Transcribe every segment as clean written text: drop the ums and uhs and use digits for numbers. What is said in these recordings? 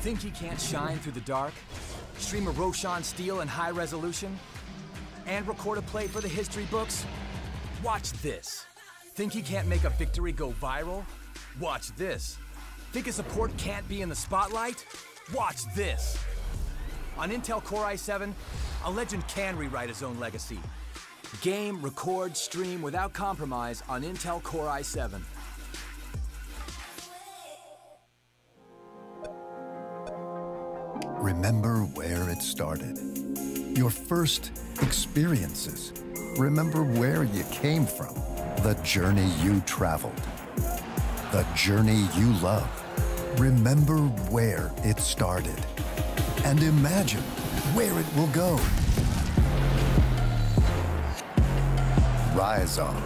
Think he can't shine through the dark? Stream a Roshan Steele in high resolution? And record a play for the history books? Watch this. Think he can't make a victory go viral? Watch this. Think a support can't be in the spotlight? Watch this. On Intel Core i7, a legend can rewrite his own legacy. Game, record, stream without compromise on Intel Core i7. Remember where it started. Your first experiences. Remember where you came from. The journey you traveled. The journey you love. Remember where it started. And imagine where it will go. Rise on.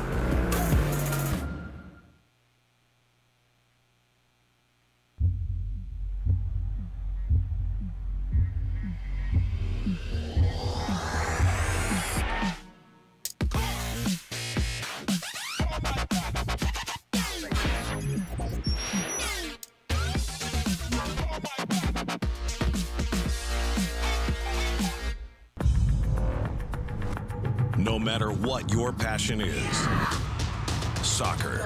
No matter what your passion is, soccer,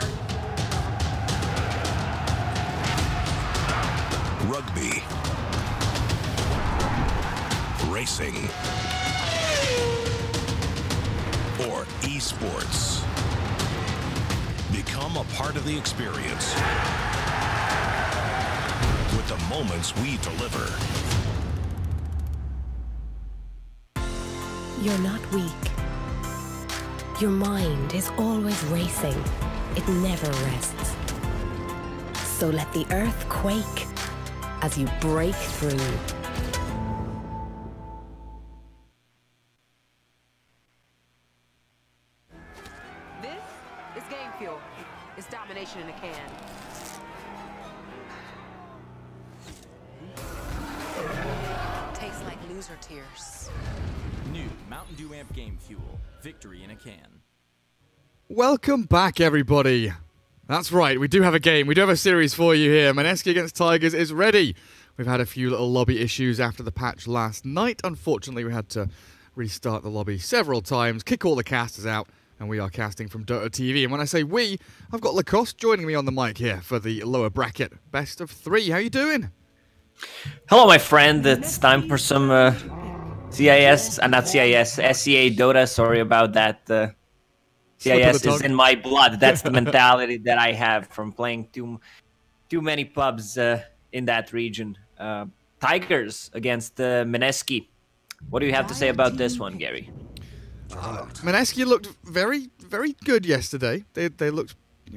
rugby, racing, or esports, become a part of the experience with the moments we deliver. You're not weak. Your mind is always racing. It never rests. So let the earth quake as you break through. This is game fuel. It's domination in a can. Tastes like loser tears. New Mountain Dew Amp Game Fuel. Victory in a can. Welcome back, everybody. That's right, we do have a game. We do have a series for you here. Maneski against Tigers is ready. We've had a few little lobby issues after the patch last night. Unfortunately, we had to restart the lobby several times, kick all the casters out, and we are casting from Dota TV. And when I say we, I've got Lacoste joining me on the mic here for the lower bracket. Best of 3. How you doing? Hello, my friend. It's time for some CIS, not CIS, SCA Dota. Sorry about that. CIS is in my blood. That's the mentality that I have from playing too many pubs in that region. Tigers against Maneski. What do you have to say about this one, Gary? Maneski looked very, very good yesterday. They looked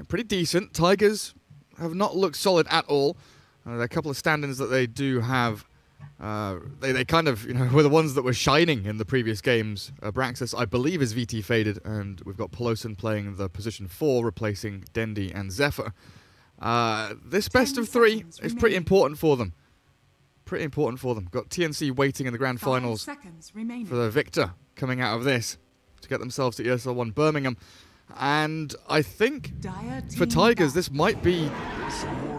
pretty decent. Tigers have not looked solid at all. There are a couple of stand-ins that they do have. They kind of, were the ones that were shining in the previous games. Braxis, I believe, is VT faded, and we've got Pelosin playing the position 4, replacing Dendi and Zephyr. This best of 3 is pretty important for them. Got TNC waiting in the grand finals for the victor coming out of this to get themselves to ESL One Birmingham. And I think for Tigers, this might be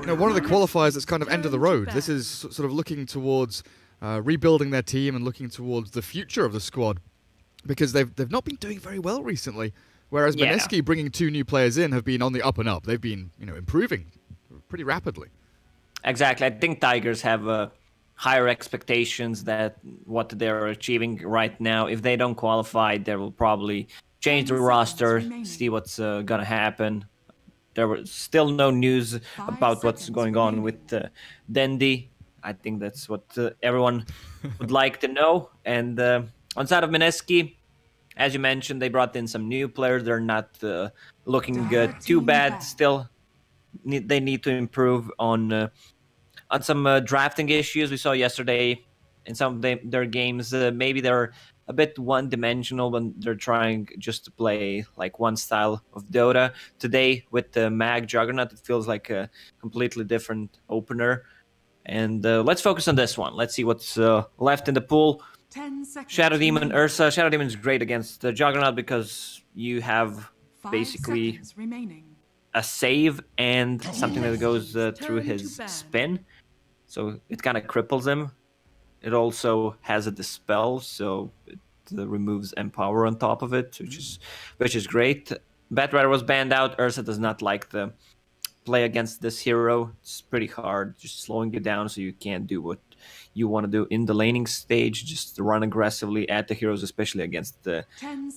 one of the qualifiers that's kind of end of the road. This is sort of looking towards rebuilding their team and looking towards the future of the squad, because they've not been doing very well recently. Whereas Maneski bringing 2 new players in have been on the up and up. They've been improving pretty rapidly. Exactly. I think Tigers have higher expectations that what they're achieving right now. If they don't qualify, they will probably change the roster, see what's gonna happen. There was still no news about what's going on with Dendi. I think that's what everyone would like to know. And on side of Maneski, as you mentioned, they brought in some new players. They're not looking good. Too bad. Still, they need to improve on some drafting issues we saw yesterday in some of their games. Maybe they're a bit one-dimensional when they're trying just to play like one style of Dota. Today, with the Mag Juggernaut, it feels like a completely different opener. And let's focus on this one. Let's see what's left in the pool. Shadow Demon, Ursa. Shadow Demon is great against the Juggernaut because you have basically a save and something that goes through his spin. so it kind of cripples him. It also has a dispel, so it removes Empower on top of it, which is great. Batrider was banned out. Ursa does not like the play against this hero. It's pretty hard, just slowing you down so you can't do what you want to do in the laning stage. Just run aggressively at the heroes, especially against the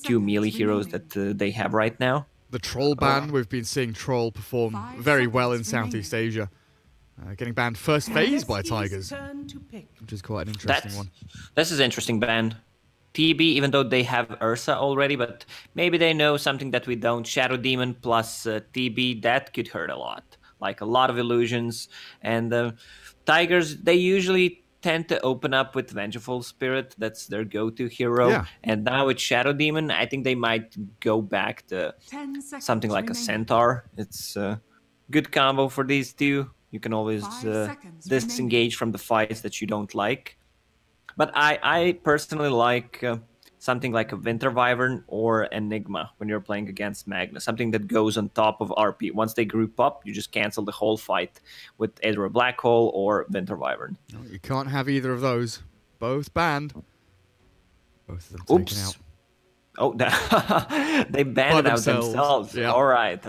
two melee heroes that they have right now. The Troll ban, we've been seeing Troll perform very well in Southeast Asia. Getting banned first phase by Tigers, which is quite an interesting one. This is an interesting ban. TB, even though they have Ursa already, but maybe they know something that we don't. Shadow Demon plus TB, that could hurt a lot. Like a lot of illusions. And Tigers, they usually tend to open up with Vengeful Spirit. That's their go-to hero. Yeah. And now with Shadow Demon, I think they might go back to something like a Centaur. It's a good combo for these two. You can always disengage from the fights that you don't like. But I personally like something like a Winter Wyvern or Enigma when you're playing against Magnus. Something that goes on top of RP. Once they group up, you just cancel the whole fight with either a Black Hole or Winter Wyvern. No, you can't have either of those. Both banned. Both of them taken out. Oh, they banned it out themselves. Yeah. All right.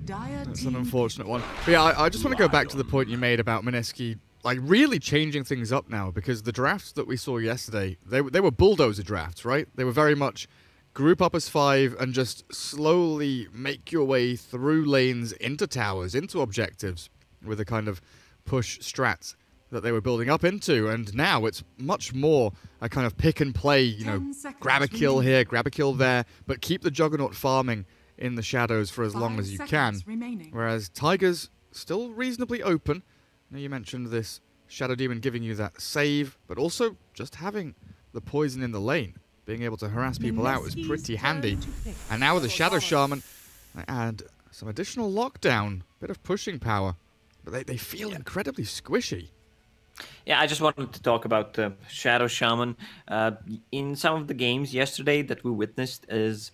That's an unfortunate one. But yeah, I just want to go back to the point you made about Mineski, like really changing things up now, because the drafts that we saw yesterday, they were bulldozer drafts, right? They were very much group up as 5 and just slowly make your way through lanes into towers, into objectives with the kind of push strats that they were building up into. And now it's much more a kind of pick and play, grab a kill here, grab a kill there, but keep the Juggernaut farming in the shadows for as long as you can. Whereas Tigers still reasonably open. Now you mentioned this Shadow Demon giving you that save, but also just having the poison in the lane, being able to harass people out is pretty handy. And now with the Shadow Shaman, they add some additional lockdown, bit of pushing power, but they feel incredibly squishy. Yeah, I just wanted to talk about Shadow Shaman. In some of the games yesterday that we witnessed is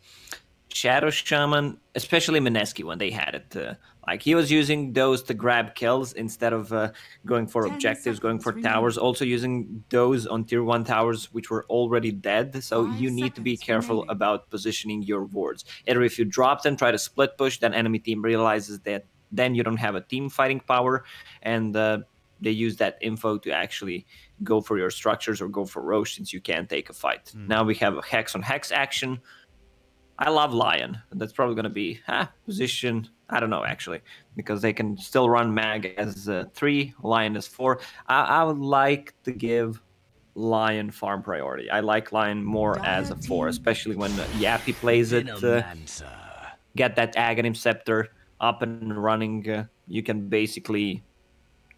Shadow Shaman, especially Mineski when they had it. Like he was using those to grab kills instead of going for objectives, going for towers. Also using those on tier 1 towers which were already dead. So you need to be careful about positioning your wards. Either if you drop them, try to split push, then enemy team realizes that then you don't have a team fighting power, and they use that info to actually go for your structures or go for Roche since you can't take a fight. Now we have a hex on hex action. I love Lion. That's probably going to be position. I don't know, actually, because they can still run Mag as 3, Lion as 4. I would like to give Lion farm priority. I like Lion more as a 4, especially when Yappy plays it. Get that Aghanim Scepter up and running. You can basically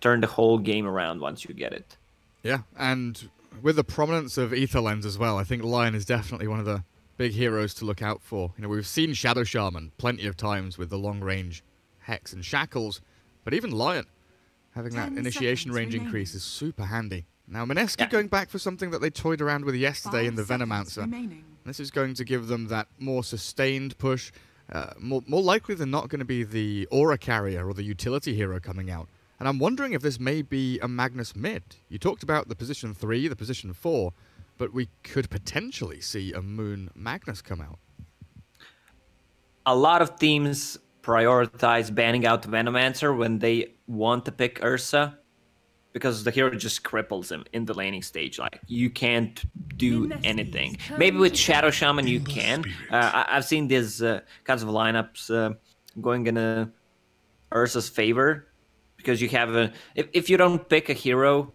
turn the whole game around once you get it. Yeah, and with the prominence of Ether Lens as well, I think Lion is definitely one of the big heroes to look out for. We've seen Shadow Shaman plenty of times with the long range Hex and Shackles, but even Lion having that initiation range increase is super handy. Now Mineski going back for something that they toyed around with yesterday in the Venomancer. This is going to give them that more sustained push, more likely than not going to be the Aura Carrier or the utility hero coming out. And I'm wondering if this may be a Magnus mid. You talked about the position 3, the position 4, but we could potentially see a Moon Magnus come out. A lot of teams prioritize banning out Venomancer when they want to pick Ursa, because the hero just cripples him in the laning stage. Like, you can't do anything. Maybe with Shadow Shaman you can. I've seen these kinds of lineups going in Ursa's favor, because you have if you don't pick a hero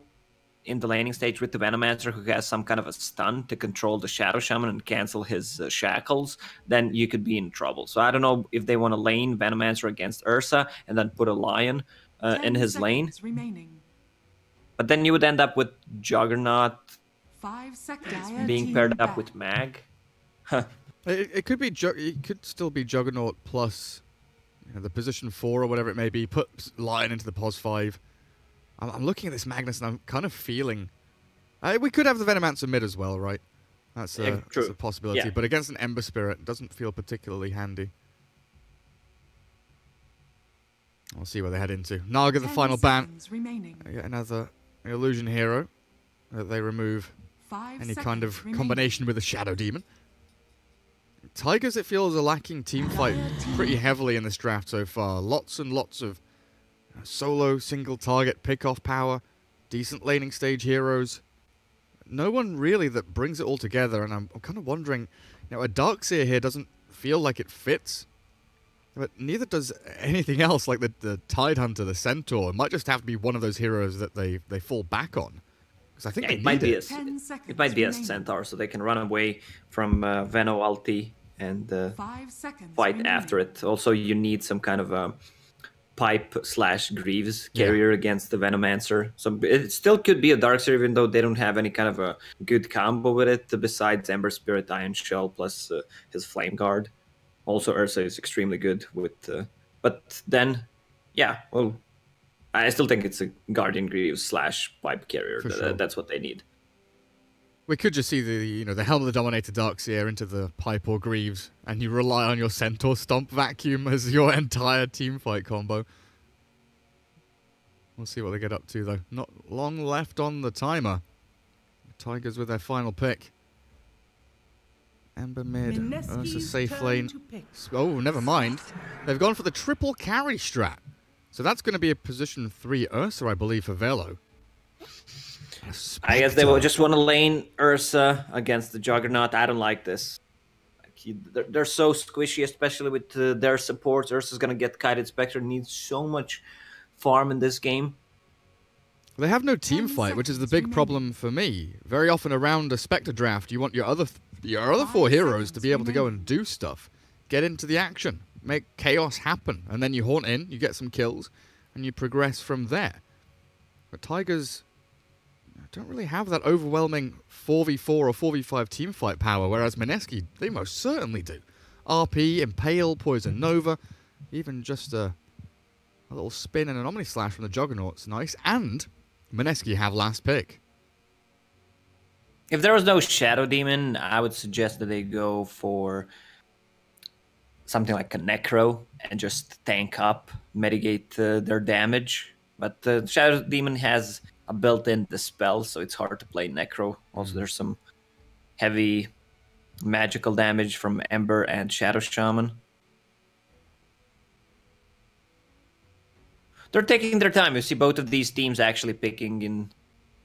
in the laning stage with the Venomancer who has some kind of a stun to control the Shadow Shaman and cancel his shackles, then you could be in trouble. So I don't know if they want to lane Venomancer against Ursa and then put a Lion in his lane. But then you would end up with Juggernaut being paired up with Mag. It could be. It could still be Juggernaut plus the position 4 or whatever it may be. Put Lion into the pos 5. I'm looking at this Magnus and I'm kind of feeling... we could have the Venomancer mid as well, right? That's a possibility. Yeah. But against an Ember Spirit, it doesn't feel particularly handy. We'll see where they head into. Naga, the final ban. Yet another illusion hero that they remove any kind of combination with a Shadow Demon. Tigers, it feels, are lacking team fight pretty heavily in this draft so far. Lots and lots of solo, single target, pick-off power, decent laning stage heroes. No one really that brings it all together, and I'm kind of wondering, a Darkseer here doesn't feel like it fits, but neither does anything else, like the Tidehunter, the Centaur. It might just have to be one of those heroes that they fall back on. Because I think it might be a Centaur, so they can run away from Veno ulti and fight after it. Also, you need some kind of a Pipe/Greaves carrier against the Venomancer. So it still could be a Darkseer, even though they don't have any kind of a good combo with it, besides Ember Spirit, Iron Shell, plus his Flame Guard. Also, Ursa is extremely good with... but then, well, I still think it's a Guardian Greaves / Pipe carrier. Sure. That's what they need. We could just see the Helm of the Dominator Darkseer into the Pipe or Greaves, and you rely on your Centaur Stomp Vacuum as your entire team fight combo. We'll see what they get up to, though. Not long left on the timer. The Tigers with their final pick. Ember mid, Ursa safe lane. Oh, never mind. They've gone for the triple carry strat. So that's going to be a position 3 Ursa, I believe, for Velo. I guess they will just want to lane Ursa against the Juggernaut. I don't like this. They're so squishy, especially with their supports. Ursa's going to get kited. Spectre needs so much farm in this game. They have no team fight, which is the big problem for me. Very often around a Spectre draft, you want your other 4 heroes to be able to go and do stuff. Get into the action. Make chaos happen. And then you haunt in, you get some kills, and you progress from there. But Tigers don't really have that overwhelming 4v4 or 4v5 teamfight power, whereas Mineski, they most certainly do. RP, Impale, Poison Nova, even just a little spin and an Omni Slash from the Juggernaut's nice, and Mineski have last pick. If there was no Shadow Demon, I would suggest that they go for something like a Necro and just tank up, mitigate their damage. But the Shadow Demon has a built-in dispel, so it's hard to play Necro. Also, there's some heavy magical damage from Ember and Shadow Shaman. They're taking their time. You see both of these teams actually picking in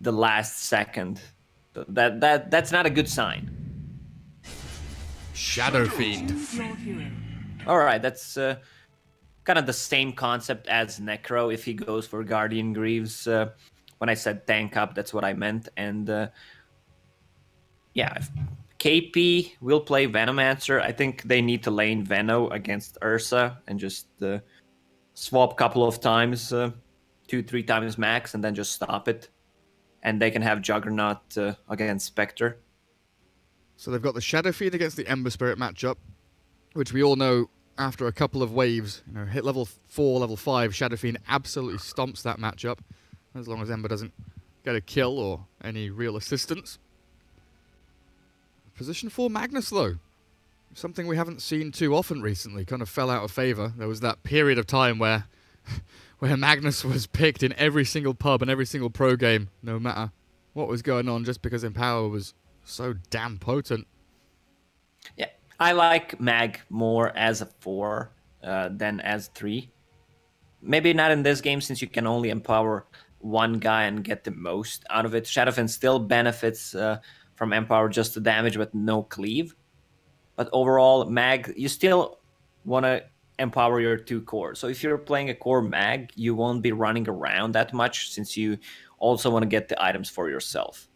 the last second. That's not a good sign. Shadow Fiend. Alright, that's kind of the same concept as Necro if he goes for Guardian Greaves. When I said tank up, that's what I meant. And if KP will play Venomancer, I think they need to lane Veno against Ursa and just swap a couple of times, 2-3 times max, and then just stop it. And they can have Juggernaut against Spectre. So they've got the Shadow Fiend against the Ember Spirit matchup, which we all know after a couple of waves, hit level 4, level 5, Shadow Fiend absolutely stomps that matchup, as long as Ember doesn't get a kill or any real assistance. Position 4 Magnus, though. Something we haven't seen too often recently, kind of fell out of favor. There was that period of time where Magnus was picked in every single pub and every single pro game, no matter what was going on, just because Empower was so damn potent. Yeah, I like Mag more as a 4 than as 3. Maybe not in this game, since you can only empower one guy and get the most out of it. Shadowfen still benefits from Empower, just the damage, but no cleave. But overall, Mag, you still want to empower your 2 cores. So if you're playing a core Mag, you won't be running around that much, since you also want to get the items for yourself.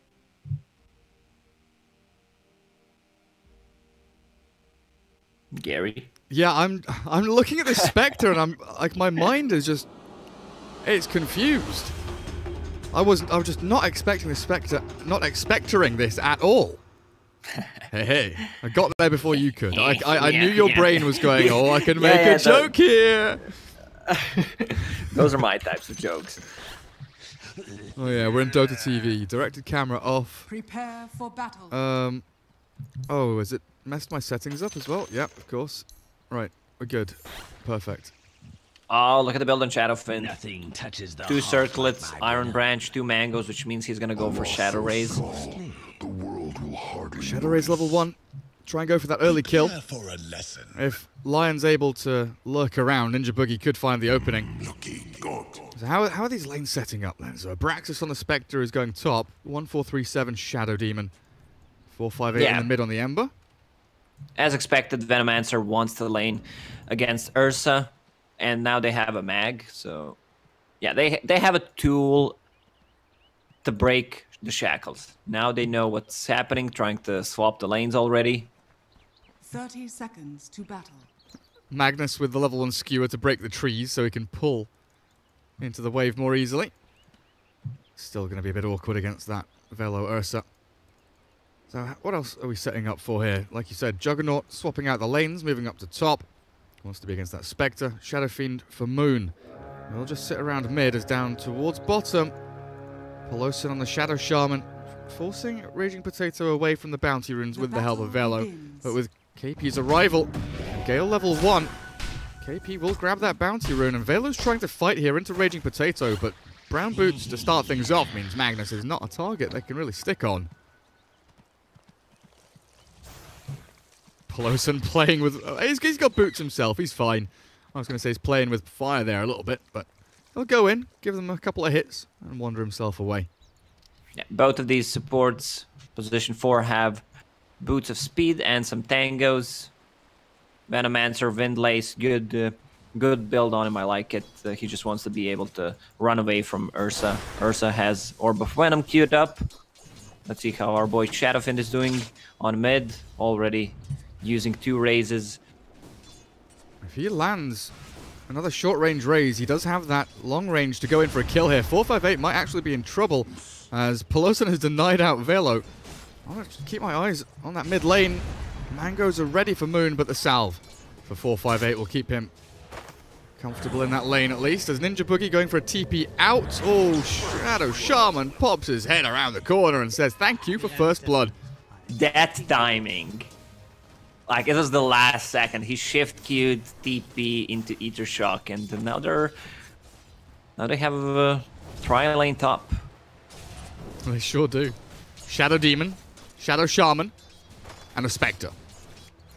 Gary? Yeah, I'm looking at this Spectre and I'm like, my mind is just, it's confused. I was just not expecting the Spectre, not expectoring this at all. Hey, I got there before you could. I knew your brain was going, oh, I can make a joke here. Those are my types of jokes. Oh yeah, we're in Dota TV. Directed camera off. Prepare for battle. Oh, is it messed my settings up as well? Yep, of course. Right, we're good. Perfect. Oh, look at the build on Shadowfin. Nothing touches the 2 heart circlets, like my Iron blood. Branch, 2 mangoes, which means he's gonna go for Shadow Raise. Shadow Raise level 1. Try and go for that early kill. For a lesson. If Lion's able to lurk around, Ninja Boogie could find the opening. So how are these lanes setting up then? So Abraxas on the Spectre is going top. 1437 Shadow Demon. 458 in the mid on the Ember. As expected, Venomancer wants the lane against Ursa, and now they have a mag. So, yeah, they have a tool to break the shackles. Now they know what's happening, trying to swap the lanes already. 30 seconds to battle. Magnus with the level 1 skewer to break the trees so he can pull into the wave more easily. Still going to be a bit awkward against that Velo Ursa. So what else are we setting up for here? Like you said, Juggernaut swapping out the lanes, moving up to top. Wants to be against that Spectre. Shadow Fiend for Moon. We'll just sit around mid as down towards bottom. Pelosin on the Shadow Shaman, forcing Raging Potato away from the bounty runes with the help of Velo. But with KP's arrival, Gale level 1, KP will grab that bounty rune, and Velo's trying to fight here into Raging Potato, but Brown Boots to start things off means Magnus is not a target they can really stick on. Pelosin playing with... he's got boots himself, he's fine. I was going to say he's playing with fire there a little bit, but he'll go in, give them a couple of hits, and wander himself away. Yeah, both of these supports, position 4, have boots of speed and some tangos. Venomancer, Windlace, good build on him, I like it. He just wants to be able to run away from Ursa. Ursa has Orb of Venom queued up. Let's see how our boy Shadowfin is doing on mid, already using 2 raises. If he lands another short-range raise, he does have that long range to go in for a kill here. 458 might actually be in trouble as Pelosin has denied out Velo. I'm going to keep my eyes on that mid lane. Mangoes are ready for Moon, but the salve for 458 will keep him comfortable in that lane at least. As Ninja Boogie going for a TP out. Oh, Shadow Shaman pops his head around the corner and says, thank you for first blood. That timing. Like, it was the last second. He shift queued TP into Ether Shock, and now they have a tri-lane top. They sure do. Shadow Demon, Shadow Shaman, and a Spectre.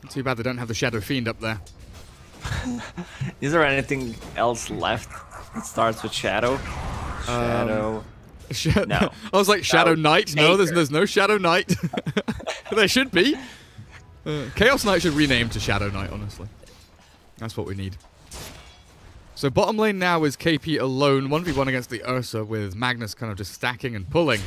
Too bad they don't have the Shadow Fiend up there. Is there anything else left that starts with Shadow? Shadow. No. I was like, Shadow Knight? No, Acre. there's no Shadow Knight. There should be. Chaos Knight should rename to Shadow Knight, honestly. That's what we need. So bottom lane now is KP alone, 1v1 against the Ursa, with Magnus kind of just stacking and pulling.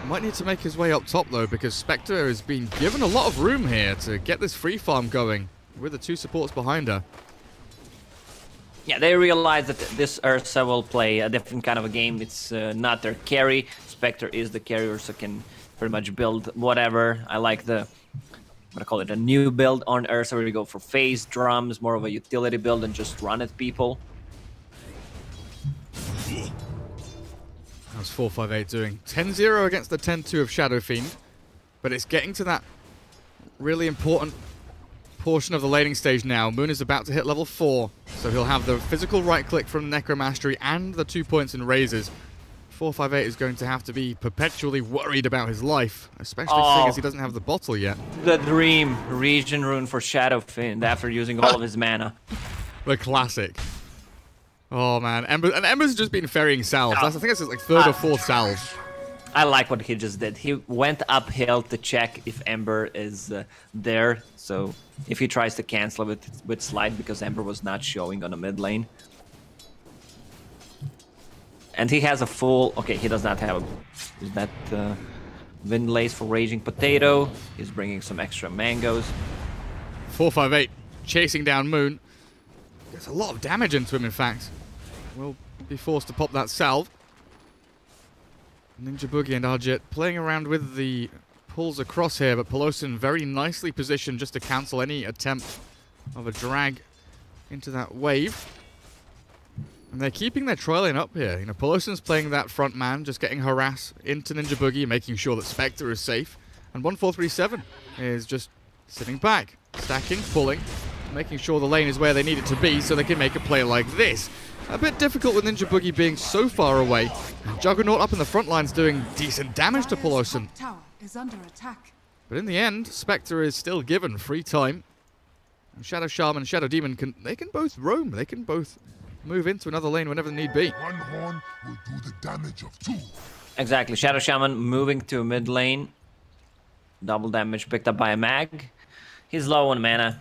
Might need to make his way up top, though, because Spectre has been given a lot of room here to get this free farm going, with the 2 supports behind her. Yeah, they realize that this Ursa will play a different kind of a game. It's not their carry. Spectre is the carry. Ursa can pretty much build whatever. I like the... I'm gonna call it a new build on Ursa, where we go for phase drums, more of a utility build and just run at people. How's 458 doing? 10-0 against the 10-2 of Shadow Fiend, but it's getting to that really important portion of the laning stage now. Moon is about to hit level 4, so he'll have the physical right-click from Necromastery and the 2 points in raises. 458 is going to have to be perpetually worried about his life, especially seeing as he doesn't have the bottle yet. The dream region rune for Shadowfin after using all of his mana. The classic. Oh man, Ember's just been ferrying salves. I think that's his like 3rd or 4th salve. I like what he just did. He went uphill to check if Ember is there. So if he tries to cancel it with Slide because Ember was not showing on the mid lane. And he has a full... Okay, he does not have that Windlace for Raging Potato. He's bringing some extra mangoes. 458 chasing down Moon. Gets a lot of damage into him, in fact. Will be forced to pop that salve. Ninja Boogie and Arjit playing around with the pulls across here, but Pelosin very nicely positioned just to cancel any attempt of a drag into that wave. And they're keeping their trial lane up here. You know, Pelosin's playing that front man, just getting harass into Ninja Boogie, making sure that Spectre is safe. And 1437 is just sitting back, stacking, pulling. making sure the lane is where they need it to be so they can make a play like this. A bit difficult with Ninja Boogie being so far away. Juggernaut up in the front line's doing decent damage to Polosin. Tower is under attack. But in the end, Spectre is still given free time. And Shadow Shaman and Shadow Demon can both roam. They can both move into another lane whenever need be. One horn will do the damage of 2. Exactly. Shadow Shaman moving to mid lane. Double damage picked up by a mag. He's low on mana,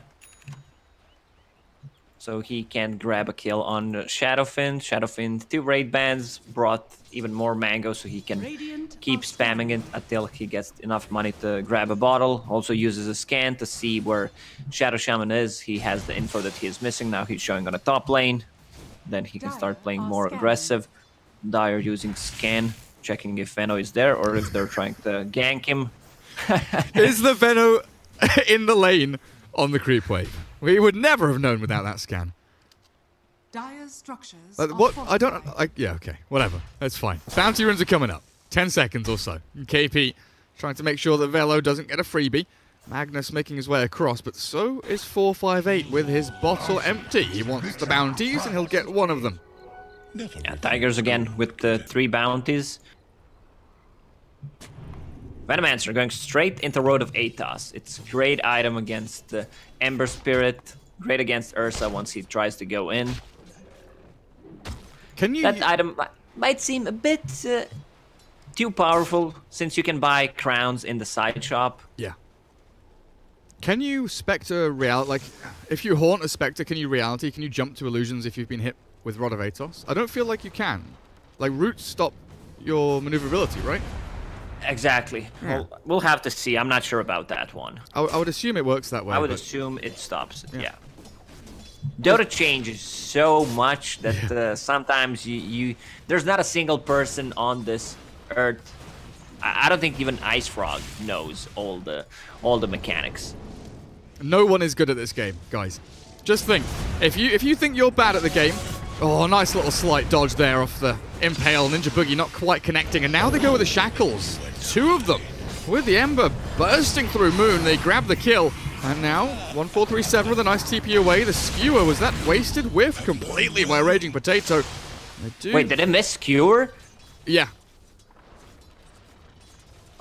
so he can grab a kill on Shadowfin. Shadowfin, 2 raid bans, brought even more mango so he can keep spamming it until he gets enough money to grab a bottle. Also uses a scan to see where Shadow Shaman is. He has the info that he is missing. Now he's showing on a top lane. Then he can start playing more aggressive. Dire using scan, checking if Veno is there or if they're trying to gank him. Is the Veno in the lane on the creep wave? We would never have known without that scan. Dire's structures What? I don't... yeah, okay. Whatever. That's fine. Bounty runes are coming up. 10 seconds or so. KP trying to make sure that Velo doesn't get a freebie. Magnus making his way across, but so is 458 with his bottle empty. He wants the bounties, and he'll get one of them. Yeah, Tigers again with the 3 bounties. Venomancer going straight into Road of Atos. It's a great item against the Ember Spirit. Great against Ursa once he tries to go in. That item might seem a bit too powerful since you can buy crowns in the side shop. Yeah. Can you Spectre reality? Like, if you haunt a Spectre, can you reality? Can you jump to illusions if you've been hit with Rod of Atos? I don't feel like you can. Like, roots stop your maneuverability, right? Exactly. Yeah. We'll have to see. I'm not sure about that one. I would assume it works that way. I would assume it stops it, yeah. Dota changes so much that sometimes there's not a single person on this earth. I don't think even Ice Frog knows all the mechanics. No one is good at this game, guys. Just think, if you think you're bad at the game, oh, nice little slight dodge there off the Impale. Ninja Boogie not quite connecting, and now they go with the Shackles. 2 of them. With the Ember bursting through Moon, they grab the kill. And now, 1437 with a nice TP away. The Skewer, was that wasted? Whiff completely by Raging Potato. Wait, did it miss Skewer? Yeah.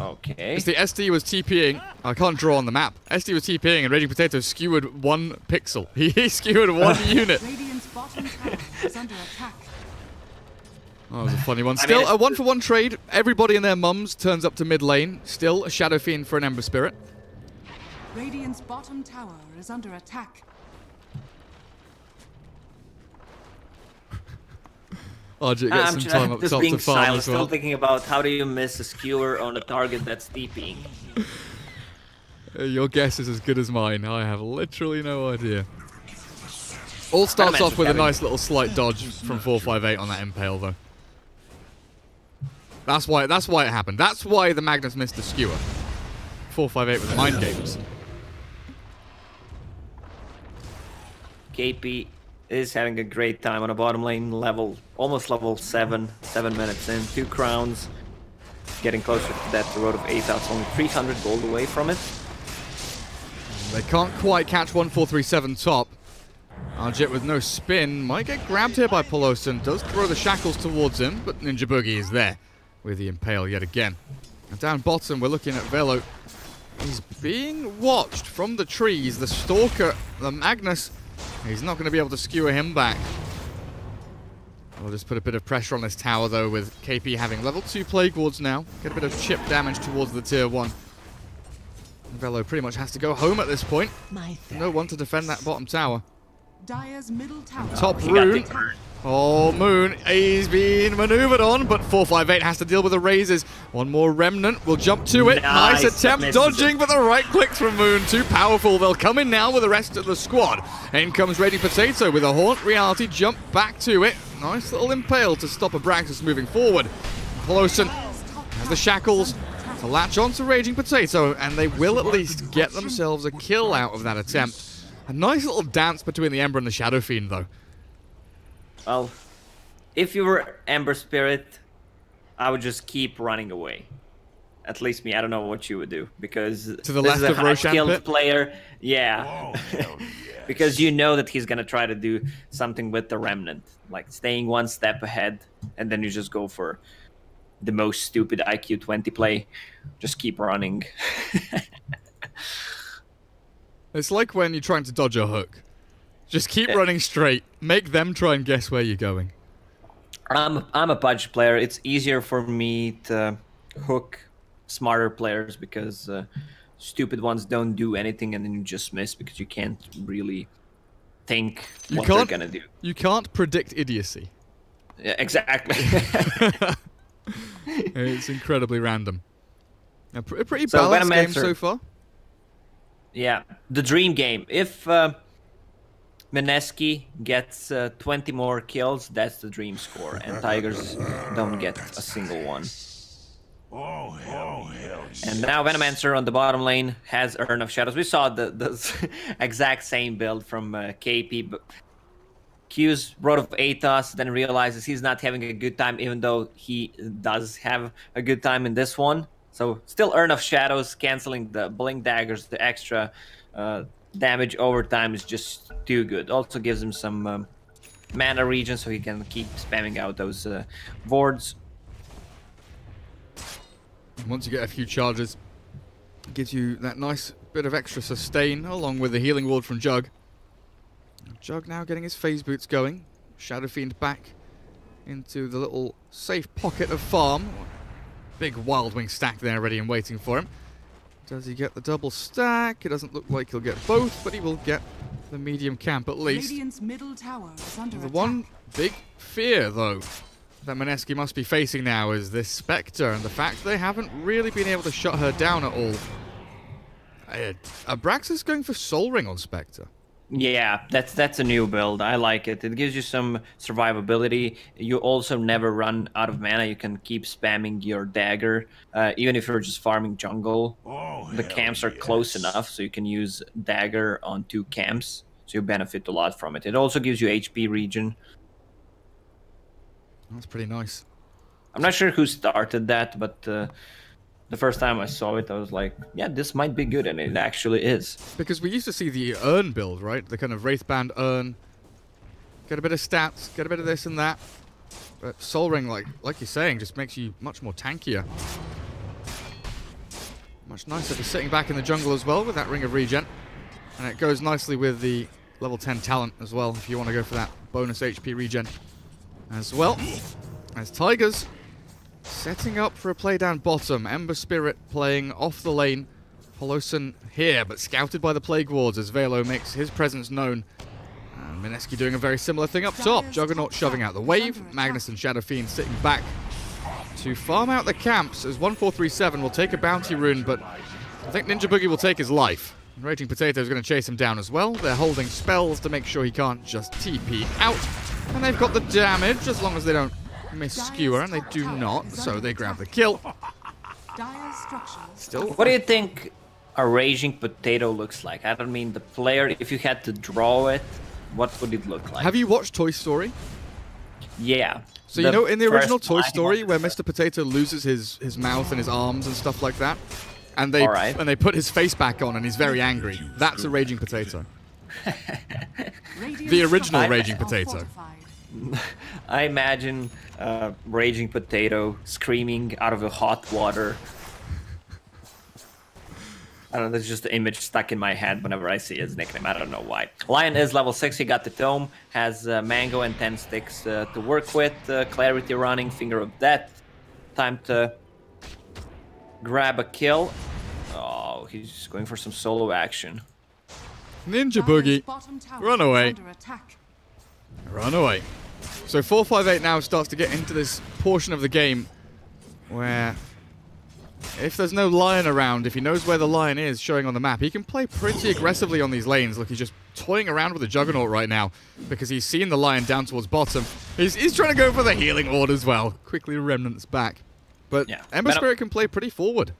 Okay. It's the SD was TPing. I can't draw on the map. SD was TPing and Raging Potato skewered 1 pixel. He skewered 1 unit. Radiant's bottom tower is under attack. Oh, that was a funny one. Still, a 1-for-1 trade. Everybody and their mums turns up to mid lane. Still a Shadow Fiend for an Ember Spirit. Radiant's bottom tower is under attack. RJ gets some time up just top being to farm silent, as well. still thinking about how do you miss a skewer on a target that's TPing. Your guess is as good as mine. I have literally no idea. All starts off with a nice little slight dodge from 458 on that Impale, though. That's why it happened. That's why the Magnus missed the skewer. 458 with mind games. KP is having a great time on a bottom lane level, almost level 7, 7 minutes in, 2 crowns. Getting closer to that Road of Atos, only 300 gold away from it. They can't quite catch 1437 top. Arjet with no spin might get grabbed here by Polosin. Does throw the shackles towards him, but Ninja Boogie is there with the Impale yet again. And down bottom, we're looking at Velo. He's being watched from the trees. The Stalker, the Magnus, he's not going to be able to skewer him back. We'll just put a bit of pressure on this tower, though, with KP having level 2 Plague Wards now. Get a bit of chip damage towards the tier 1. Velo pretty much has to go home at this point. No one to defend that bottom tower. Dire's middle tower. Top rune. Oh, Moon, he's been maneuvered on, but 458 has to deal with the raises. One more remnant, will jump to it. Nice attempt dodging, but the right clicks from Moon, too powerful. They'll come in now with the rest of the squad. In comes Raging Potato with a Haunt Reality, jump back to it. Nice little Impale to stop Abraxas moving forward. Polosin has the shackles to latch on to Raging Potato, and they will at least get themselves a kill out of that attempt. A nice little dance between the Ember and the Shadow Fiend, though. Well, if you were Ember Spirit, I would just keep running away. At least me, I don't know what you would do, because to the left of Roshan skilled pit? player. Yeah. Oh, hell yeah. because you know that he's gonna try to do something with the Remnant, like staying one step ahead, and then you just go for the most stupid IQ 20 play. Just keep running. It's like when you're trying to dodge a hook. Just keep running straight. Make them try and guess where you're going. I'm a budget player. It's easier for me to hook smarter players because stupid ones don't do anything and then you just miss because you can't really think what they're gonna do. You can't predict idiocy. Yeah, exactly. It's incredibly random. A pretty balanced game so far. Yeah, the dream game. If Meneski gets 20 more kills, that's the dream score, and Tigers don't get a single one. Oh, hell yeah. And now Venomancer on the bottom lane has Urn of Shadows. We saw the exact same build from KP, but Q's Road of Athos, then realizes he's not having a good time, even though he does have a good time in this one. So still Urn of Shadows, canceling the Blink Daggers, the extra damage over time is just too good. Also gives him some mana regen so he can keep spamming out those wards. Once you get a few charges, it gives you that nice bit of extra sustain along with the healing ward from Jug. Jug now getting his phase boots going. Shadow Fiend back into the little safe pocket of farm. Big Wild Wing stack there ready and waiting for him. Does he get the double stack? It doesn't look like he'll get both, but he will get the medium camp at least. Radiant's middle tower is under The attack. one big fear, though, that Meneski must be facing now is this Spectre, and the fact they haven't really been able to shut her down at all. Abraxas going for Soul Ring on Spectre. Yeah, that's a new build. I like it. It gives you some survivability. You also never run out of mana. You can keep spamming your dagger, even if you're just farming jungle. The camps are close enough, so you can use dagger on 2 camps, so you benefit a lot from it. It also gives you HP regen. That's pretty nice. I'm not sure who started that, but the first time I saw it, I was like, yeah, this might be good, and it actually is. Because we used to see the Urn build, right? The kind of Wraithband Urn. Get a bit of stats, get a bit of this and that. But Soul Ring, like you're saying, just makes you much more tankier. Much nicer for sitting back in the jungle as well with that Ring of Regen. And it goes nicely with the level 10 talent as well, if you want to go for that bonus HP regen as well. As Tigers setting up for a play down bottom. Ember Spirit playing off the lane. Holosun here, but scouted by the Plague Wards as Velo makes his presence known. And Meneski doing a very similar thing up top. Juggernaut shoving out the wave. Magnus and Shadow Fiend sitting back to farm out the camps as 1437 will take a bounty rune, but I think Ninja Boogie will take his life. Raging Potato is going to chase him down as well. They're holding spells to make sure he can't just TP out. And they've got the damage as long as they don't miss Skewer, and they do not, so they grab the kill. Still. What do you think a Raging Potato looks like? I don't mean the player. If you had to draw it, what would it look like? Have you watched Toy Story? Yeah. So you know in the original Toy Story where Mr. Potato loses his mouth and his arms and stuff like that? And they put his face back on and he's very angry. That's a Raging Potato. The original Raging Potato. I imagine Raging Potato screaming out of the hot water. I don't know, that's just the image stuck in my head whenever I see his nickname. I don't know why. Lion is level 6, he got the tome, has Mango and 10 sticks to work with, Clarity running, Finger of Death. Time to grab a kill. Oh, he's going for some solo action. Ninja Boogie, run away. Run away. So 458 now starts to get into this portion of the game where if there's no Lion around, if he knows where the Lion is showing on the map, he can play pretty aggressively on these lanes. Look, he's just toying around with the Juggernaut right now because he's seen the Lion down towards bottom. He's trying to go for the healing ward as well. Quickly Remnants back. But yeah, Ember Spirit can play pretty forward.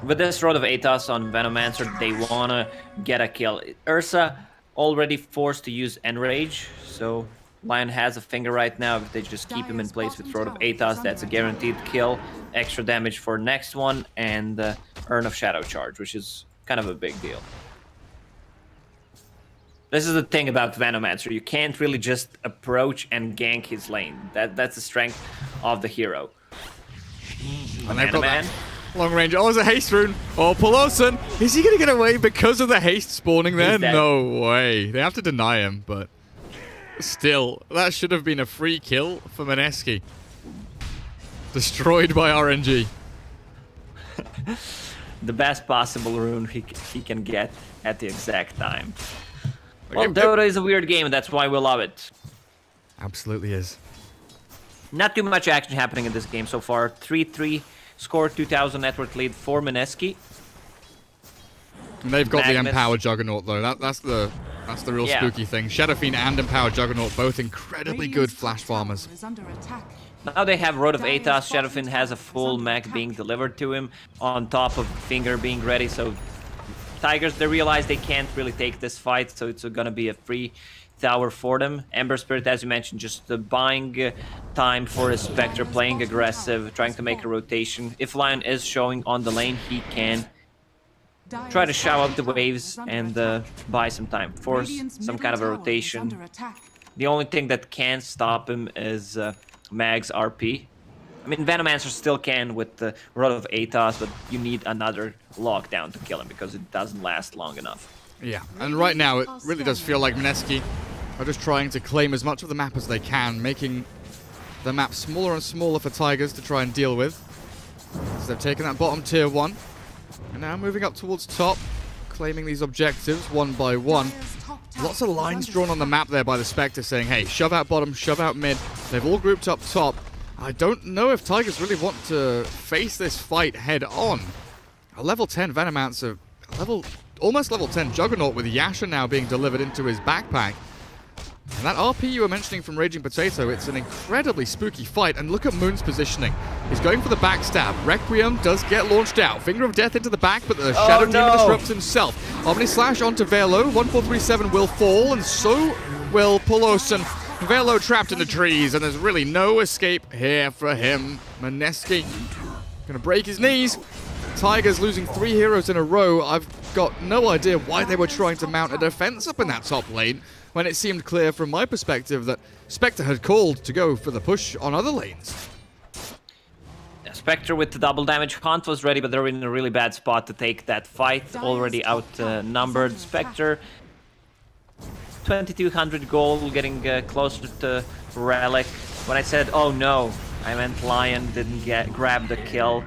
With this Road of Athos on Venomancer, they want to get a kill. Ursa already forced to use Enrage, so Lion has a finger right now. If they just keep him in place with Road of Athos, that's a guaranteed kill. Extra damage for next one, and Urn of Shadow Charge, which is kind of a big deal. This is the thing about Venomancer. You can't really just approach and gank his lane. That's the strength of the hero. And they've got that long range. Oh, there's a haste rune. Oh, Polosan. Is he going to get away because of the haste spawning there? No way. They have to deny him, but still, that should have been a free kill for Mineski. Destroyed by RNG. The best possible rune he can get at the exact time. Well, Dota is a weird game, and that's why we love it. Absolutely is. Not too much action happening in this game so far. 3-3 score, 2,000 network lead for Mineski. And they've got the Empower Juggernaut, though. That's the real spooky thing. Shadowfiend and Empower Juggernaut, both incredibly good flash farmers. Now they have Rod of Atos. Shadowfiend has a full mech being delivered to him, on top of Finger being ready. So Tigers, they realize they can't really take this fight, so it's gonna be a free tower for them. Ember Spirit, as you mentioned, just buying time for his Spectre, playing aggressive, trying to make a rotation. If Lion is showing on the lane, he can try to shout out the waves and buy some time, force some kind of a rotation. The only thing that can stop him is Mag's RP. I mean, Venomancer still can with the Rod of Atos, but you need another lockdown to kill him because it doesn't last long enough. Yeah, and right now it really does feel like Mineski are just trying to claim as much of the map as they can, making the map smaller and smaller for Tigers to try and deal with. So they've taken that bottom tier 1, and now moving up towards top, claiming these objectives one by one. Lots of lines drawn on the map there by the Spectre saying, hey, shove out bottom, shove out mid. They've all grouped up top. I don't know if Tigers really want to face this fight head on. A level 10 Venomancer, almost level 10 Juggernaut with Yasha now being delivered into his backpack. And that RP you were mentioning from Raging Potato, it's an incredibly spooky fight. And look at Moon's positioning. He's going for the backstab. Requiem does get launched out. Finger of Death into the back, but the Shadow Demon disrupts himself. Omni Slash onto Velo. 1437 will fall, and so will Polosan. Velo trapped in the trees, and there's really no escape here for him. Mineski gonna break his knees. Tigers losing 3 heroes in a row. I've got no idea why they were trying to mount a defense up in that top lane, when it seemed clear from my perspective that Spectre had called to go for the push on other lanes. Spectre with the double damage. Hunt was ready, but they're in a really bad spot to take that fight. Already outnumbered. Spectre, 2200 gold, getting closer to Relic. When I said, oh no, I meant Lion didn't grab the kill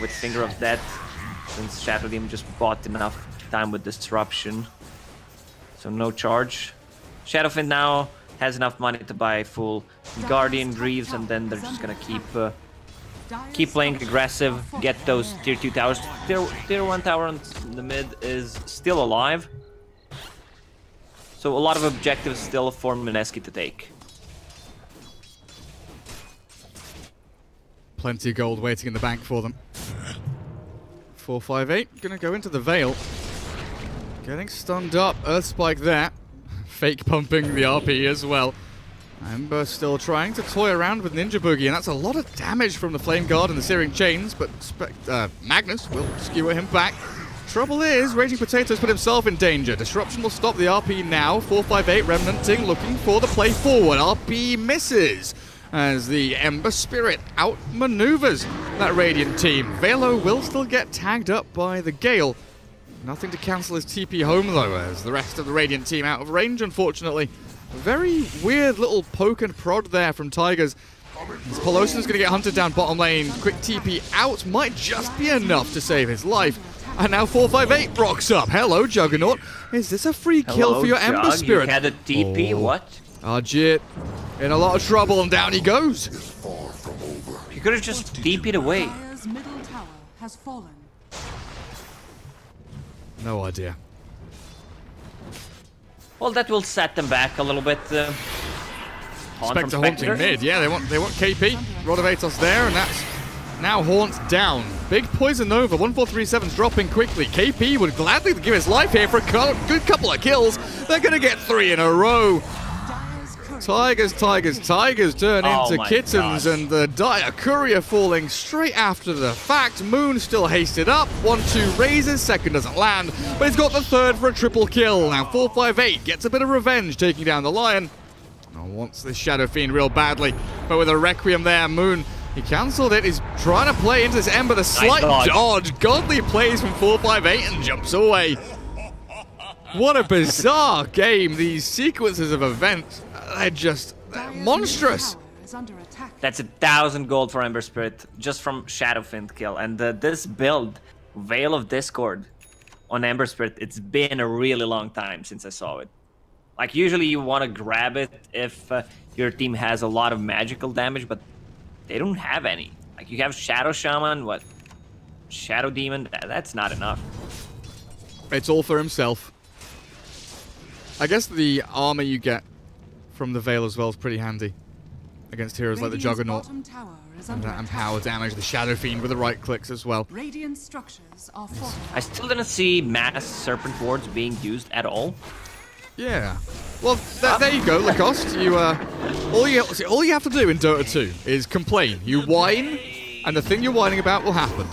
with Finger of Death, since Shadow Demon just bought enough time with Disruption. So no charge. Shadowfiend now has enough money to buy full Guardian Greaves, and then they're just gonna keep playing aggressive, get those tier 2 towers. Tier 1 tower on the mid is still alive. So a lot of objectives still for Mineski to take. Plenty of gold waiting in the bank for them. 458, gonna go into the Veil. Getting stunned up, Earthspike there. Fake pumping the RP as well. Ember still trying to toy around with Ninja Boogie, and that's a lot of damage from the Flame Guard and the Searing Chains, but Magnus will skewer him back. Trouble is, Raging Potatoes put himself in danger. Disruption will stop the RP now. 458 Remnanting, looking for the play forward. RP misses as the Ember Spirit outmaneuvers that Radiant team. Velo will still get tagged up by the Gale. Nothing to cancel his TP home, though, as the rest of the Radiant team out of range, unfortunately. A very weird little poke and prod there from Tigers. Polosan's going to get hunted down bottom lane. Quick TP out might just be enough to save his life. And now 458 rocks up. Hello, Juggernaut. Is this a free kill for your Ember Spirit? You had a TP, what? Ajit in a lot of trouble, and down he goes. He could have just TP'd away. Middle tower has fallen. No idea. Well, that will set them back a little bit. Spectre haunting mid. Yeah, they want KP. Rod of Atos there, and that's now Haunt down. Big Poison Nova. 1437's dropping quickly. KP would gladly give his life here for a good couple of kills. They're going to get 3 in a row. Tigers turn into kittens, and the Dire Courier falling straight after the fact. Moon still hasted up. 1-2 raises, second doesn't land, but he's got the third for a triple kill. Now 458 gets a bit of revenge, taking down the Lion. Wants this Shadow Fiend real badly, but with a Requiem there, Moon, he cancelled it. He's trying to play into this Ember. The slight dodge. Godly plays from 458 and jumps away. What a bizarre game. These sequences of events, they're just monstrous. That's 1,000 gold for Ember Spirit just from Shadow Fiend kill. And this build, Veil of Discord on Ember Spirit, it's been a really long time since I saw it. Like, usually you want to grab it if your team has a lot of magical damage, but they don't have any. Like, you have Shadow Shaman, what? Shadow Demon? That's not enough. It's all for himself. I guess the armor you get from the Veil as well is pretty handy against heroes like the Juggernaut. And that empower damage, the Shadow Fiend with the right clicks as well. Radiant structures are fortified. I still didn't see mass Serpent Wards being used at all. Yeah. Well, there you go, Lacoste. You all you have to do in Dota 2 is complain. You whine, and the thing you're whining about will happen.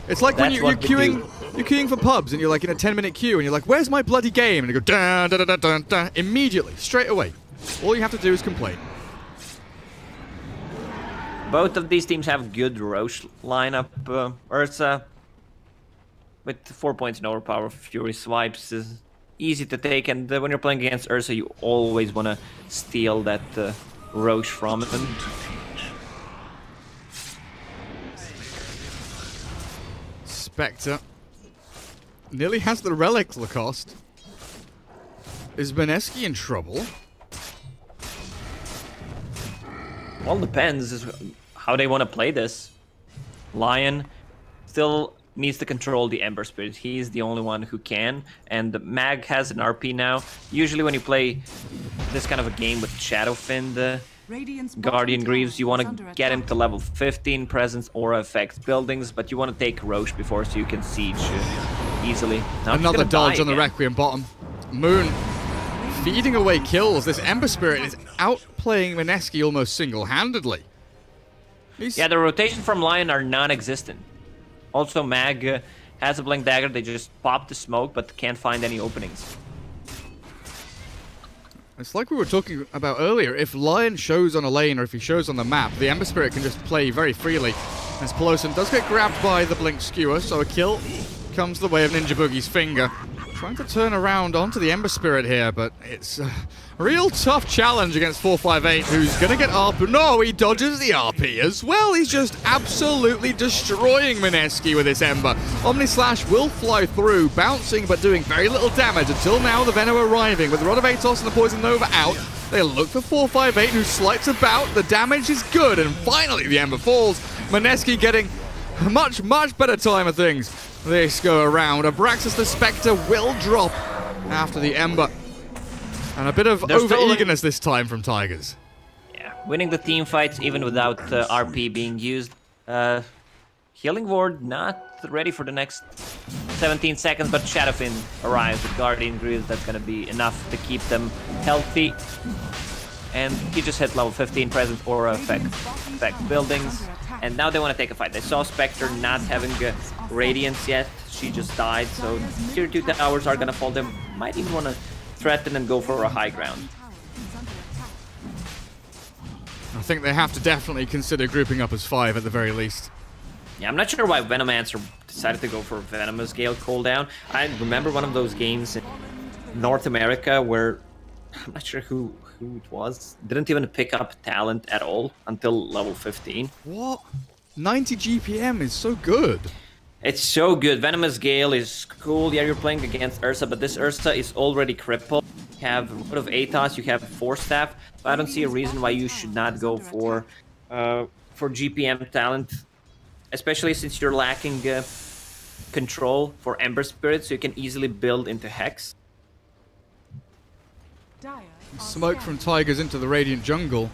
It's like when you're queuing for pubs, and you're like in a 10-minute queue, and you're like, "Where's my bloody game?" And you go, "Dun dun dun dun dun," immediately, straight away. All you have to do is complain. Both of these teams have good Roche lineup. Ursa with 4 points in overpower, Fury swipes is easy to take, and when you're playing against Ursa, you always want to steal that Roche from him. Spectre nearly has the relic, Lacoste. Is Beneski in trouble? Well, depends how they want to play this. Lion still needs to control the Ember Spirit. He's the only one who can, and Mag has an RP now. Usually when you play this kind of a game with Shadow Fiend, Guardian Greaves, you want to get him to level 15, presence, aura effects, buildings, but you want to take Roche before so you can siege easily. Now another dodge on the Requiem bottom. Moon feeding away kills. This Ember Spirit is outplaying Mineski almost single-handedly. Yeah, the rotation from Lion are non-existent. Also, Mag has a Blink Dagger. They just pop the smoke, but can't find any openings. It's like we were talking about earlier. If Lion shows on a lane, or if he shows on the map, the Ember Spirit can just play very freely. As Pelosin does get grabbed by the Blink Skewer, so a kill comes the way of Ninja Boogie's finger. Trying to turn around onto the Ember Spirit here, but it's a real tough challenge against 458, who's going to get RP. No, he dodges the RP as well. He's just absolutely destroying Mineski with this Ember. Omni Slash will fly through, bouncing but doing very little damage until now the Venom arriving. With the Rod of Atos and the Poison Nova out, they look for 458, who slights about. The damage is good, and finally the Ember falls. Mineski getting a much better time of things this go around. Abraxas the Spectre will drop after the Ember. And a bit of over-eagerness this time from Tigers. Yeah, winning the team fights even without RP being used. Healing Ward not ready for the next 17 seconds, but Shadow Fiend arrives with Guardian Greaves. That's going to be enough to keep them healthy. And he just hit level 15, present aura effect buildings. And now they want to take a fight. They saw Spectre not having Radiance yet. She just died, so tier 2 towers are going to fall. They might even want to threaten and go for a high ground. I think they have to definitely consider grouping up as 5 at the very least. Yeah, I'm not sure why Venomancer decided to go for Venomous Gale cooldown. I remember one of those games in North America where I'm not sure who it was. Didn't even pick up talent at all until level 15. What? 90 GPM is so good. It's so good. Venomous Gale is cool. Yeah, you're playing against Ursa, but this Ursa is already crippled. You have Rod of Atos, you have Force Staff. But I don't see a reason why you should not go for GPM talent, especially since you're lacking control for Ember Spirit, so you can easily build into Hex. Smoke from Tigers into the Radiant jungle.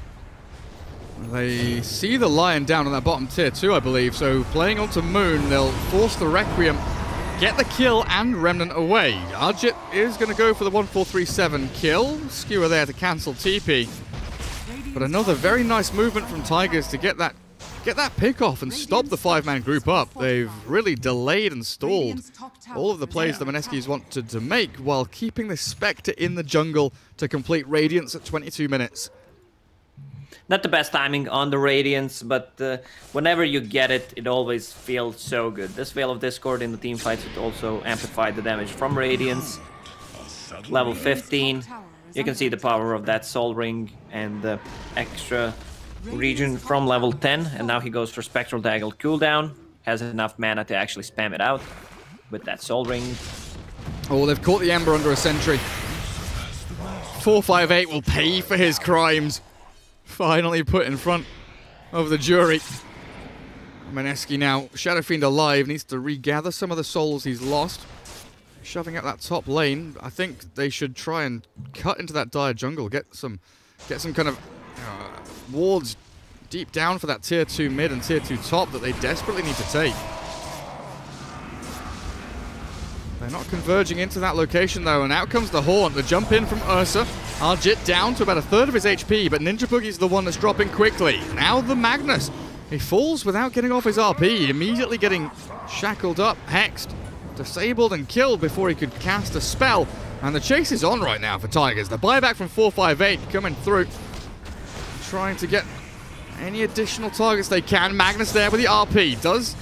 They see the Lion down on that bottom tier too, I believe, so playing onto Moon, they'll force the Requiem, get the kill, and Remnant away. Arjit is going to go for the 1437 kill. Skewer there to cancel TP. But another very nice movement from Tigers to get that pick off and stop the 5-man group up. They've really delayed and stalled all of the plays the Maneskis wanted to make while keeping the Spectre in the jungle to complete Radiance at 22 minutes. Not the best timing on the Radiance, but whenever you get it, it always feels so good. This Veil of Discord in the team fights would also amplify the damage from Radiance. Level 15, you can see the power of that Soul Ring and the extra region from level 10, and now he goes for Spectral Dagger cooldown. Has enough mana to actually spam it out with that Soul Ring. Oh, they've caught the Ember under a sentry. 458 will pay for his crimes. Finally put in front of the jury. Maneski now, Shadow Fiend alive, needs to regather some of the souls he's lost. Shoving up that top lane. I think they should try and cut into that dire jungle, get some kind of wards deep down for that tier 2 mid and tier 2 top that they desperately need to take. They're not converging into that location though, and out comes the Haunt. The jump in from Ursa. Arjit down to about a third of his HP, but Ninja Boogie's the one that's dropping quickly. Now the Magnus. He falls without getting off his RP, immediately getting shackled up, hexed, disabled and killed before he could cast a spell. And the chase is on right now for Tigers. The buyback from 458 coming through. Trying to get any additional targets they can. Magnus there with the RP. Does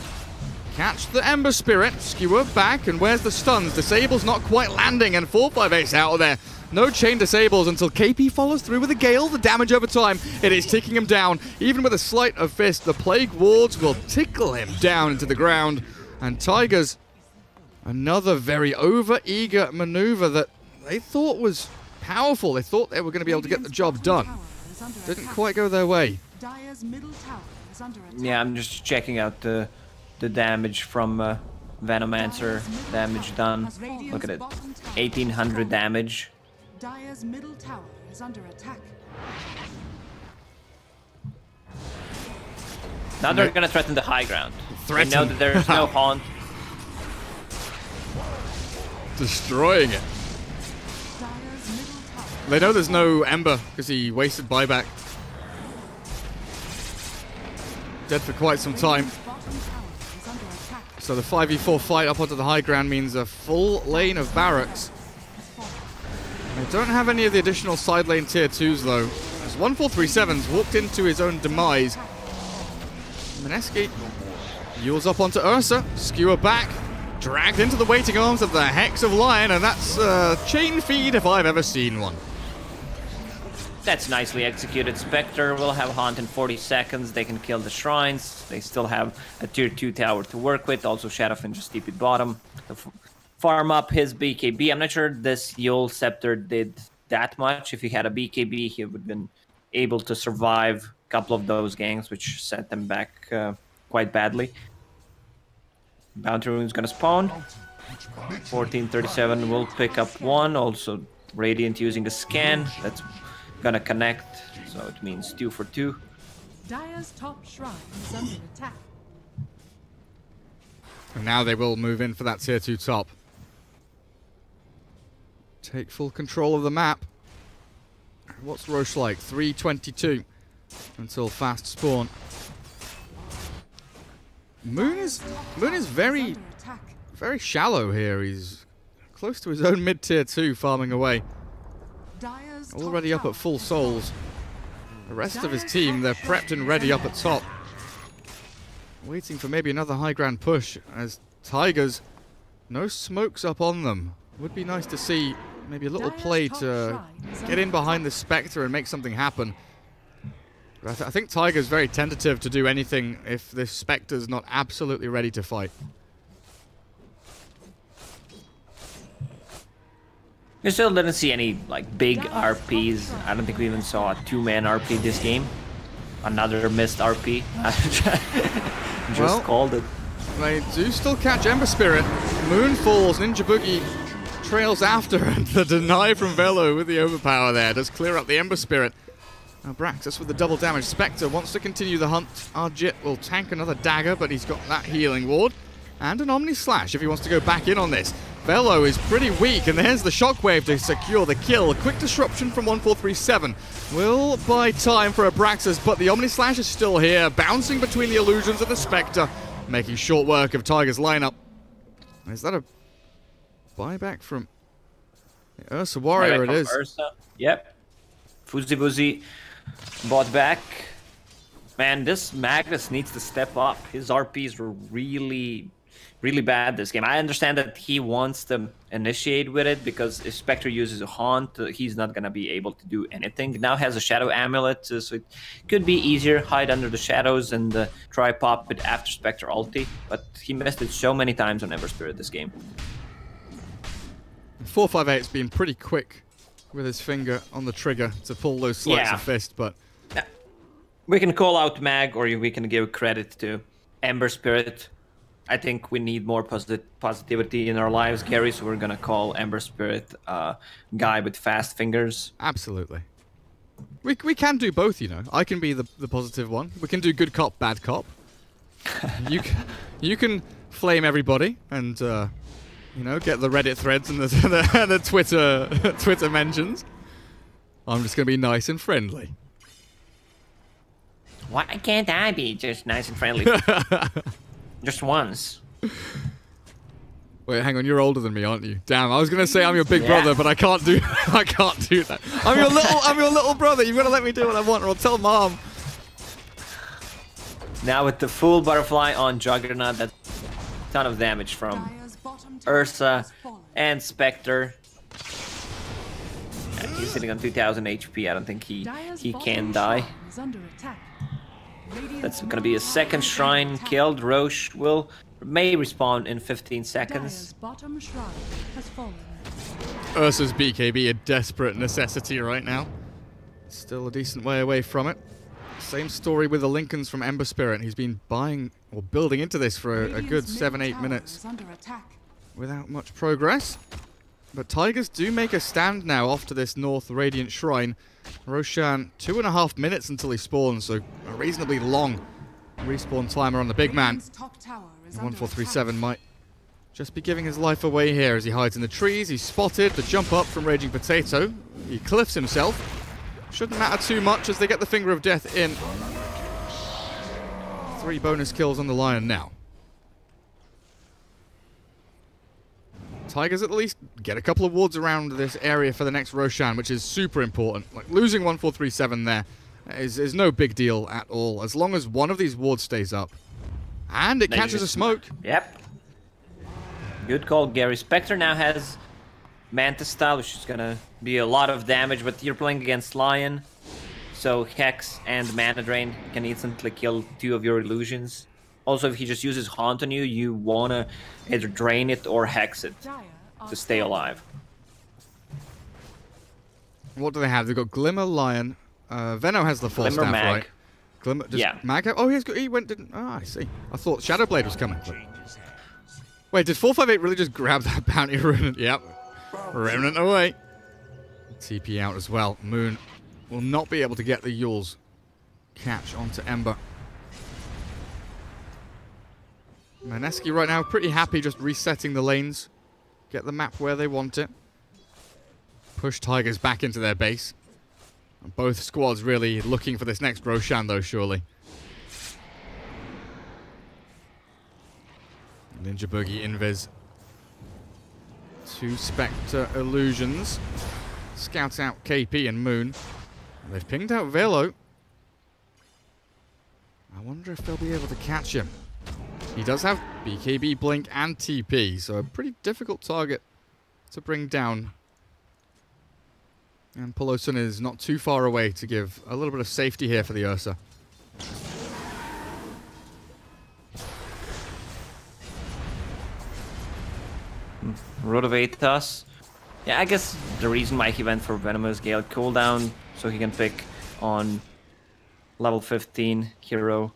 catch the Ember Spirit. Skewer back, and where's the stuns? Disable's not quite landing, and 458's out of there. No chain disables until KP follows through with a Gale. The damage over time, it is ticking him down. Even with a sleight of fist, the Plague Wards will tickle him down into the ground. And Tigers, another very over-eager maneuver that they thought was powerful. They thought they were going to be able to get the job done. Didn't quite go their way. Yeah, I'm just checking out the damage from Venomancer. Damage done. Look at it. 1800 damage. Dire's middle tower is under attack. Now they're gonna threaten the high ground. They know that there's no Haunt. Destroying it. They know there's no Ember because he wasted buyback. Dead for quite some time. So the 5v4 fight up onto the high ground means a full lane of barracks. They don't have any of the additional side lane tier 2s though. As 1437's walked into his own demise. Maneski yules up onto Ursa, skewer back, dragged into the waiting arms of the Hex of Lion, and that's chain feed if I've ever seen one. That's nicely executed. Spectre will have Haunt in 40 seconds. They can kill the shrines. They still have a tier 2 tower to work with. Also Shadowfiend just TP'd bottom. Farm up his BKB. I'm not sure this Yule Scepter did that much. If he had a BKB, he would have been able to survive a couple of those ganks, which set them back quite badly. Bounty Rune's gonna spawn. 1437 will pick up one. Also Radiant using a scan. That's gonna connect, so it means 2 for 2. Dire's top shrine is under attack. And now they will move in for that tier 2 top. Take full control of the map. What's Roche like? 322 until fast spawn. Moon is very shallow here. He's close to his own mid tier 2 farming away. Already up at full souls. The rest of his team, they're prepped and ready up at top. Waiting for maybe another high ground push as Tigers, no smokes up on them. Would be nice to see maybe a little play to get in behind the Spectre and make something happen. But I think Tigers very tentative to do anything if the Spectre's not absolutely ready to fight. We still didn't see any like big RPs. I don't think we even saw a 2-man RP this game. Another missed RP. Just called it. They do still catch Ember Spirit. Moon falls, Ninja Boogie trails after, and the deny from Velo with the overpower there does clear up the Ember Spirit. Now Braxus with the double damage. Spectre wants to continue the hunt. Arjit will tank another dagger, but he's got that healing ward. And an Omni Slash if he wants to go back in on this. Velo is pretty weak, and there's the shockwave to secure the kill. A quick disruption from 1437 will buy time for Abraxas, but the Omnislash is still here, bouncing between the illusions of the Spectre, making short work of Tiger's lineup. Is that a buyback from Ursa Warrior? It is. Ursa. Yep. Fuzzy Wuzzy bought back. Man, this Magnus needs to step up. His RPs were really bad this game. I understand that he wants to initiate with it because if Spectre uses a Haunt, he's not going to be able to do anything. Now has a Shadow Amulet, so it could be easier. Hide under the shadows and try pop it after Spectre ulti. But he missed it so many times on Ember Spirit this game. 458's been pretty quick with his finger on the trigger to pull those sleights of fist, but... We can call out Mag, or we can give credit to Ember Spirit. I think we need more positivity in our lives, Gary, so we're going to call Ember Spirit guy with fast fingers. Absolutely. We can do both, you know. I can be the positive one. We can do good cop, bad cop. You can flame everybody and, you know, get the Reddit threads and the Twitter mentions. I'm just going to be nice and friendly. Why can't I be just nice and friendly? Just once. Wait, hang on, you're older than me, aren't you? Damn, I was gonna say I'm your big brother, but I can't do that. I'm your little brother. You've got to let me do what I want, or I'll tell Mom. Now with the full butterfly on Juggernaut, that's a ton of damage from Ursa and Spectre. Yeah, he's sitting on 2000 HP. I don't think he can die. That's going to be a second shrine killed. Roche may respawn in 15 seconds. Ursa's BKB a desperate necessity right now. Still a decent way away from it. Same story with the Lincolns from Ember Spirit. He's been buying or building into this for a good 7-8 minutes without much progress. But Tigers do make a stand now off to this North Radiant Shrine. Roshan, 2.5 minutes until he spawns, so a reasonably long respawn timer on the big man. 1437 might just be giving his life away here as he hides in the trees. He's spotted the jump up from Raging Potato. He cliffs himself. Shouldn't matter too much as they get the Finger of Death in. 3 bonus kills on the Lion now. Tigers at least get a couple of wards around this area for the next Roshan, which is super important. Like, losing 1437 there is no big deal at all, as long as one of these wards stays up. And it catches a smoke. Yep. Good call, Gary. Spectre now has Mantis style, which is going to be a lot of damage, but you're playing against Lion, so Hex and Mana Drain can instantly kill 2 of your illusions. Also, if he just uses Haunt on you, you want to either drain it or Hex it to stay alive. What do they have? They've got Glimmer, Lion. Venno has the False Staff, Mag. right? Glimmer, yeah. Mag. Oh, he went. Didn't. Oh, I see. I thought Shadowblade was coming. Wait, did 458 really just grab that bounty Remnant? Yep. Remnant away. TP out as well. Moon will not be able to get the Yule's catch onto Ember. Maneski right now pretty happy just resetting the lanes. Get the map where they want it. Push Tigers back into their base. Both squads really looking for this next Roshan though, surely. Ninja Boogie Invis. 2 Spectre Illusions. Scouts out KP and Moon. They've pinged out Velo. I wonder if they'll be able to catch him. He does have BKB, Blink, and TP, so a pretty difficult target to bring down. And Polosun is not too far away to give a little bit of safety here for the Ursa. Rotovatas. Yeah, I guess the reason why he went for Venomous Gale cooldown, so he can pick on level 15 hero.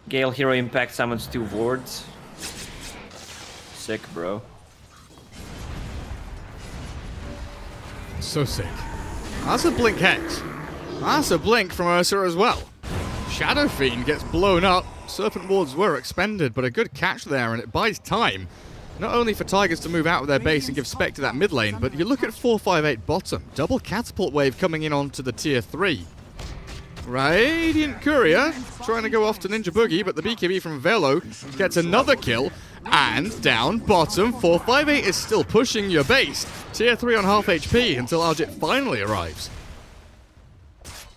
Gale hero impact summons 2 wards. Sick, bro. So sick. That's a Blink Hex. That's a Blink from Ursa as well. Shadow Fiend gets blown up. Serpent wards were expended, but a good catch there, and it buys time not only for Tigers to move out of their base and give Spectre that mid lane, but you look at 458 bottom. Double catapult wave coming in onto the tier 3. Radiant Courier trying to go off to Ninja Boogie, but the BKB from Velo gets another kill. And down bottom, 458 is still pushing your base. Tier 3 on half HP until Arjit finally arrives.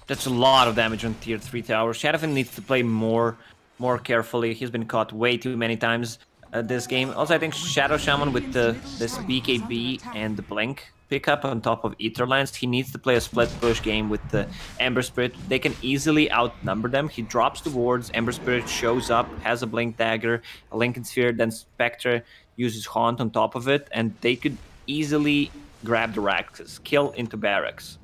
That's a lot of damage on tier 3 tower. Shadowfin needs to play more carefully. He's been caught way too many times this game. Also, I think Shadow Shaman with this BKB and the Blink pickup on top of Etherlands, he needs to play a split push game with the Ember Spirit. They can easily outnumber them. He drops the wards, Ember Spirit shows up, has a Blink Dagger, a Lincoln Sphere, then Spectre uses Haunt on top of it, and they could easily grab the Raxes, kill into barracks.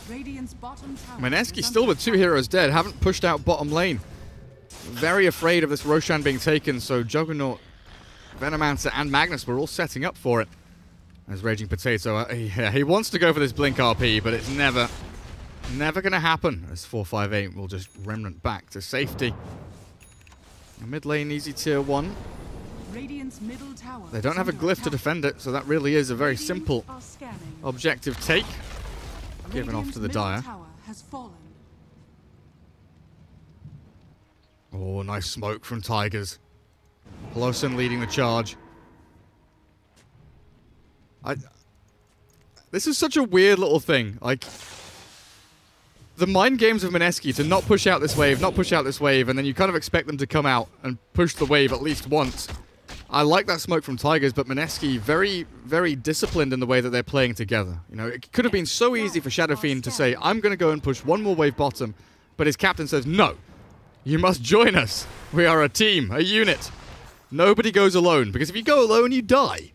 Mineski still with 2 heroes dead, haven't pushed out bottom lane. Very afraid of this Roshan being taken, so Juggernaut, Venomancer, and Magnus were all setting up for it. As Raging Potato, he wants to go for this Blink RP, but it's never going to happen, as 458 will just remnant back to safety. A mid lane easy tier 1. They don't have a glyph to defend it, so that really is a very simple objective take. Given off to the Dire. Oh, nice smoke from Tigers. Pelosin leading the charge. This is such a weird little thing. Like, the mind games of Mineski to not push out this wave, and then you kind of expect them to come out and push the wave at least once. I like that smoke from Tigers, but Mineski very, very disciplined in the way that they're playing together. You know, it could have been so easy for Shadow Fiend to say, I'm going to go and push one more wave bottom, but his captain says, no, you must join us. We are a team, a unit. Nobody goes alone, because if you go alone, you die.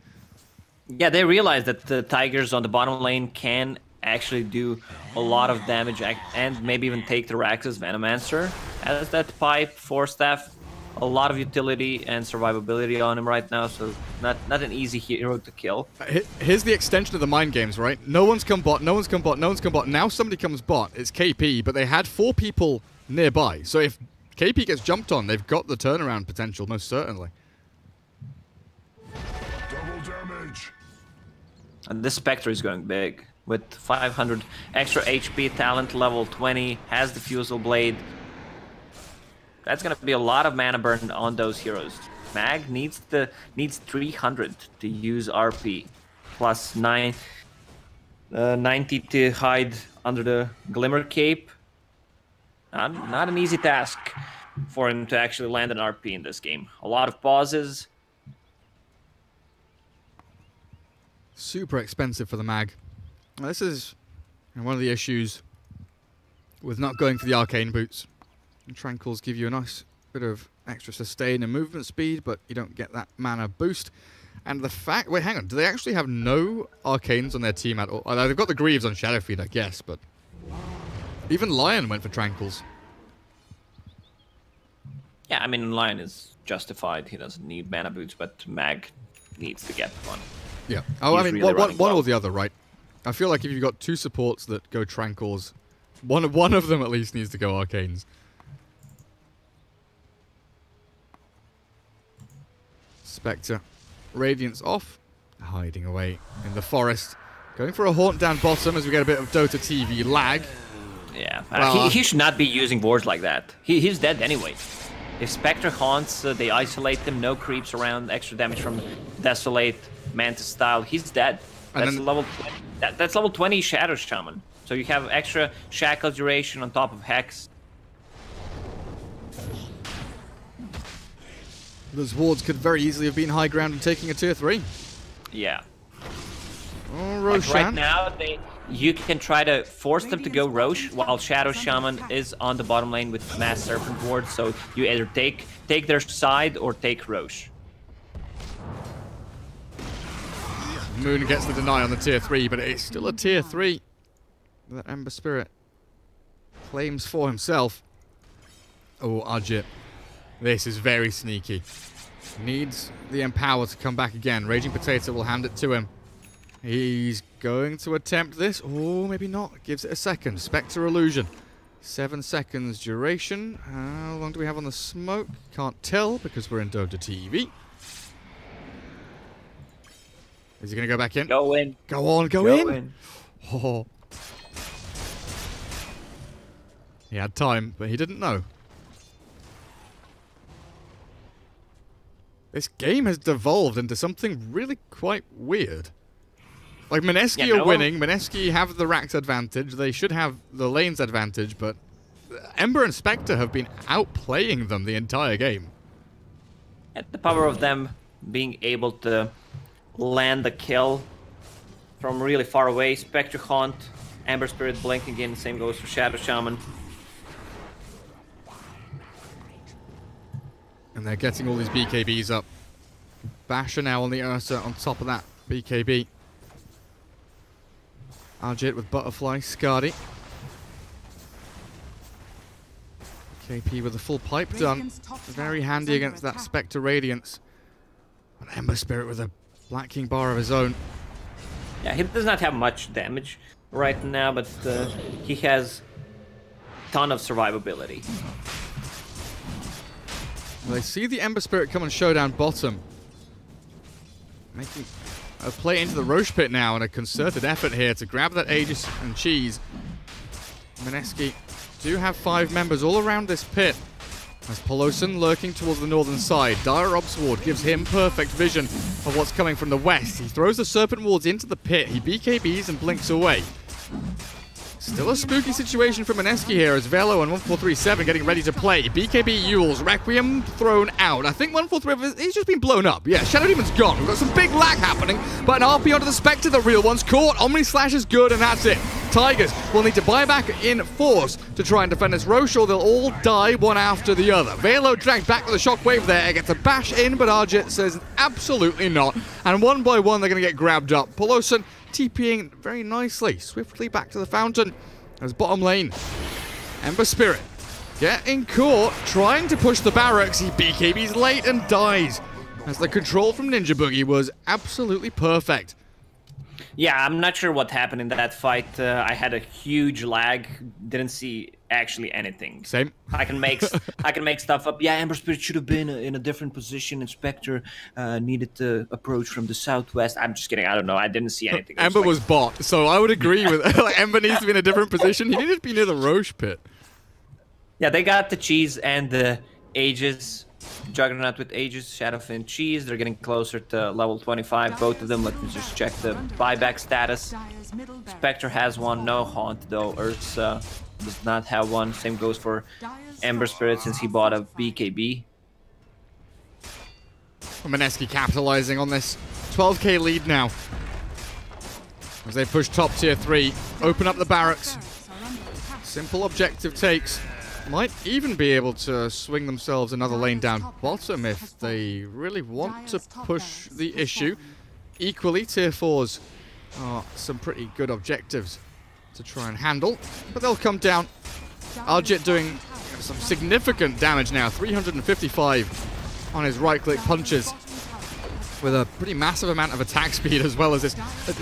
Yeah, they realize that the Tigers on the bottom lane can actually do a lot of damage and maybe even take the Rax's Venomancer as that pipe, Force Staff. A lot of utility and survivability on him right now, so not an easy hero to kill. Here's the extension of the mind games, right? No one's come bot, no one's come bot, no one's come bot. Now somebody comes bot. It's KP, but they had 4 people nearby. So if KP gets jumped on, they've got the turnaround potential, most certainly. Double damage. And this Spectre is going big. With 500 extra HP, talent level 20, has the Fusel Blade. That's going to be a lot of mana burn on those heroes. Mag needs 300 to use RP. Plus 90 to hide under the Glimmer Cape. Not an easy task for him to actually land an RP in this game. A lot of pauses. Super expensive for the Mag. Now, this is one of the issues with not going for the Arcane Boots. Tranquils give you a nice bit of extra sustain and movement speed, but you don't get that mana boost. And the fact... Wait, hang on. Do they actually have no Arcanes on their team at all? They've got the Greaves on Shadowfiend, I guess, but... Even Lion went for Tranquils. Yeah, I mean, Lion is justified. He doesn't need mana boots, but Mag needs to get one. Yeah. Oh, I mean, really one or the other, right? I feel like if you've got 2 supports that go Tranquils, one of them at least needs to go Arcanes. Spectre. Radiance off. Hiding away in the forest. Going for a haunt down bottom as we get a bit of Dota TV lag. Yeah, well, he should not be using wards like that. He's dead anyway. If Spectre haunts, they isolate him, no creeps around, extra damage from Desolate, Mantis style, he's dead. That's level 20. That's level 20 Shadow Shaman. So you have extra Shackle duration on top of Hex. Those wards could very easily have been high ground and taking a tier 3. Yeah. Oh, Roshan. Like right now, you can try to force them to go Rosh while Shadow Shaman is on the bottom lane with Mass Serpent ward. So you either take their side or take Rosh. Moon gets the deny on the tier 3, but it's still a tier 3 that Ember Spirit claims for himself. Oh, Ajit. This is very sneaky. Needs the Empower to come back again. Raging Potato will hand it to him. He's going to attempt this. Oh, maybe not. Gives it a second. Spectre Illusion. 7 seconds duration. How long do we have on the smoke? Can't tell because we're in Dota TV. Is he going to go back in? Go in. Go on, go in. Oh. He had time, but he didn't know. This game has devolved into something really quite weird. Like, Mineski are winning. Mineski have the Rax advantage. They should have the lane's advantage, but Ember and Spectre have been outplaying them the entire game. At the power of them being able to land the kill from really far away. Spectre Haunt, Ember Spirit blinking in. Same goes for Shadow Shaman. And they're getting all these BKBs up. Basher now on the Ursa on top of that BKB. Arjit with Butterfly, Skadi. KP with the full pipe done. Very handy against that Spectre Radiance. And Ember Spirit with a Black King bar of his own. Yeah, he does not have much damage right now, but he has a ton of survivability. Well, they see the Ember Spirit come and showdown bottom. Making a play into the Roche pit now and a concerted effort here to grab that Aegis and Cheese. Mineski do have 5 members all around this pit. As Polosan lurking towards the northern side. Dire Ops Ward gives him perfect vision of what's coming from the west. He throws the Serpent Wards into the pit. He BKBs and blinks away. Still a spooky situation for Mineski here as Velo and 1437 getting ready to play. BKB Yules, Requiem thrown out. I think 143, he's just been blown up. Yeah, Shadow Demon's gone. We've got some big lag happening, but an RP onto the Spectre, the real one's caught. Omni Slash is good, and that's it. Tigers will need to buy back in force to try and defend this Roche, or they'll all die one after the other. Velo dragged back with a shockwave there, gets a bash in, but Arjit says absolutely not. And one by one, they're going to get grabbed up. Polosan TPing very nicely, swiftly back to the fountain as bottom lane. Ember Spirit getting caught, trying to push the barracks. He BKBs late and dies as the control from Ninja Boogie was absolutely perfect. Yeah, I'm not sure what happened in that fight. I had a huge lag, didn't see actually anything. Same. I can make stuff up. Yeah, Ember Spirit should have been in a different position, and Spectre needed to approach from the southwest. I'm just kidding. I don't know. I didn't see anything. Ember was bot, so I would agree with like, Ember needs to be in a different position. He needed to be near the Roche pit. Yeah, they got the Cheese and the Aegis. Juggernaut with Aegis, Shadowfin, Cheese. They're getting closer to level 25, both of them. Let me just check the buyback status. Spectre has one, no Haunt though. Ursa does not have one. Same goes for Ember Spirit since he bought a BKB. Mineski capitalizing on this 12k lead now. As they push top tier 3, open up the barracks. Simple objective takes. Might even be able to swing themselves another lane down bottom if they really want to push the issue. Equally, tier 4s are some pretty good objectives to try and handle, but they'll come down. Arjit doing some significant damage now, 355 on his right-click punches with a pretty massive amount of attack speed as well as this.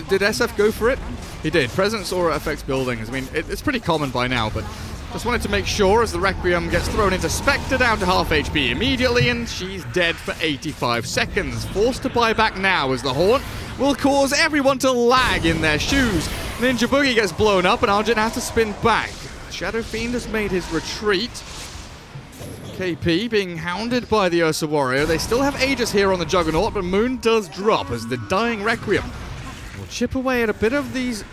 Did SF go for it? He did. Presence Aura affects buildings. I mean, it's pretty common by now, but just wanted to make sure as the Requiem gets thrown into Spectre down to half HP immediately, and she's dead for 85 seconds. Forced to buy back now as the Haunt will cause everyone to lag in their shoes. Ninja Boogie gets blown up and Arjun has to spin back. Shadow Fiend has made his retreat. KP being hounded by the Ursa Warrior. They still have Aegis here on the Juggernaut, but Moon does drop as the dying Requiem will chip away at a bit of these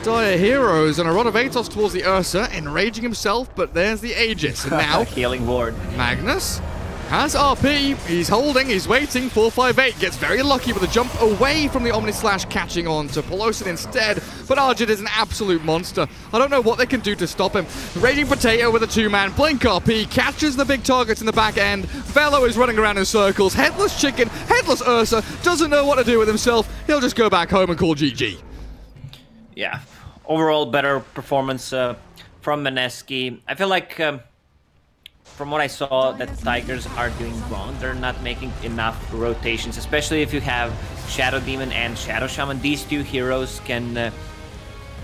dire heroes, and a rod of Atos towards the Ursa, enraging himself, but there's the Aegis. And now, healing ward. Magnus has RP, he's holding, he's waiting, 458, gets very lucky with a jump away from the Omni Slash, catching on to Polosan instead, but Arjit is an absolute monster. I don't know what they can do to stop him. Raging Potato with a 2-man, Blink RP, catches the big targets in the back end, Velo is running around in circles, Headless Chicken, Headless Ursa, doesn't know what to do with himself, he'll just go back home and call GG. Yeah, overall better performance from Mineski. I feel like from what I saw that the Tigers are doing wrong. They're not making enough rotations, especially if you have Shadow Demon and Shadow Shaman. These two heroes can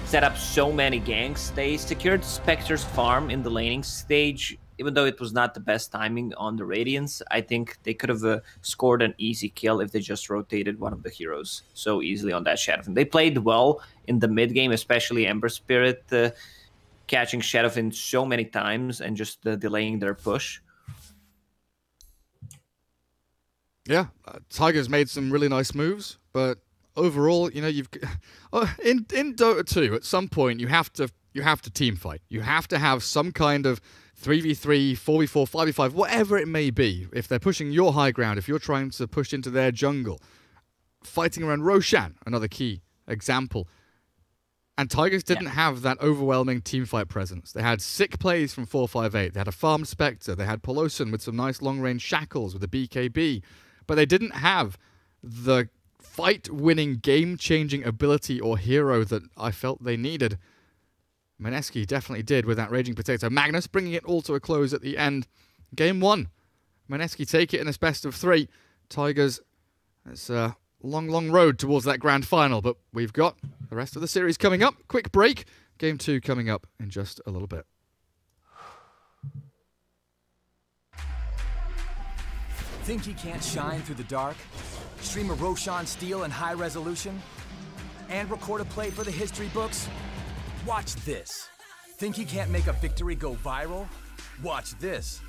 set up so many ganks. They secured Spectre's farm in the laning stage. even though it was not the best timing on the Radiance, I think they could have scored an easy kill if they just rotated one of the heroes so easily on that Shadowfin. They played well in the mid game, especially Ember Spirit, catching Shadowfin so many times and just delaying their push. Yeah, Tigers made some really nice moves, but overall, you know, you've in Dota 2 at some point you have to team fight. You have to have some kind of 3v3, 4v4, 5v5, whatever it may be. If they're pushing your high ground, if you're trying to push into their jungle, fighting around Roshan, another key example. And Tigers didn't have that overwhelming teamfight presence. They had sick plays from 458. They had a Farm Spectre. They had Polosan with some nice long-range shackles with a BKB. But they didn't have the fight-winning, game-changing ability or hero that I felt they needed. Maneski definitely did with that Raging Potato. Magnus bringing it all to a close at the end. Game 1. Maneski take it in this best of 3. Tigers, it's a long road towards that grand final, but we've got the rest of the series coming up. Quick break. Game 2 coming up in just a little bit. Think you can't shine through the dark? Stream a Roshan Steel in high resolution? And record a play for the history books? Watch this. Think you can't make a victory go viral? Watch this.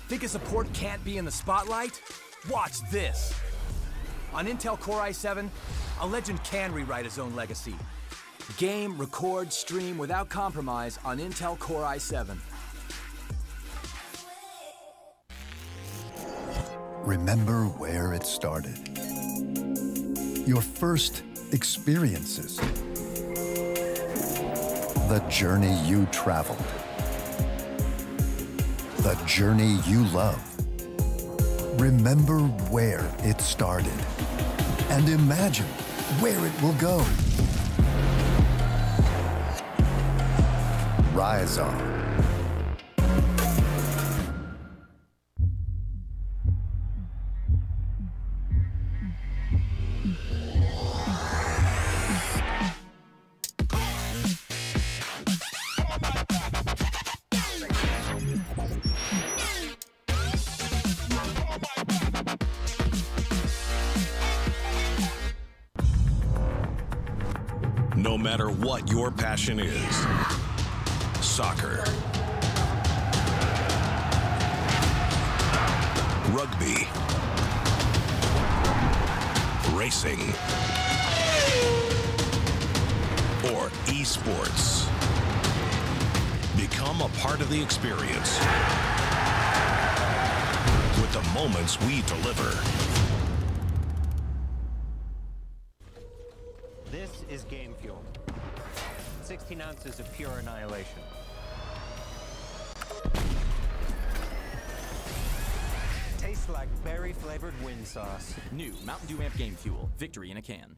Think a support can't be in the spotlight? Watch this. On Intel Core i7, a legend can rewrite his own legacy. Game, record, stream without compromise on Intel Core i7. Remember where it started. Your first experiences. The journey you traveled. The journey you love. Remember where it started. And imagine where it will go. Rise on. No matter what your passion is, soccer, rugby, racing, or esports, become a part of the experience with the moments we deliver. This is Game Fuel. 16 ounces of pure annihilation. Tastes like berry-flavored wind sauce. New Mountain Dew Amp Game Fuel. Victory in a can.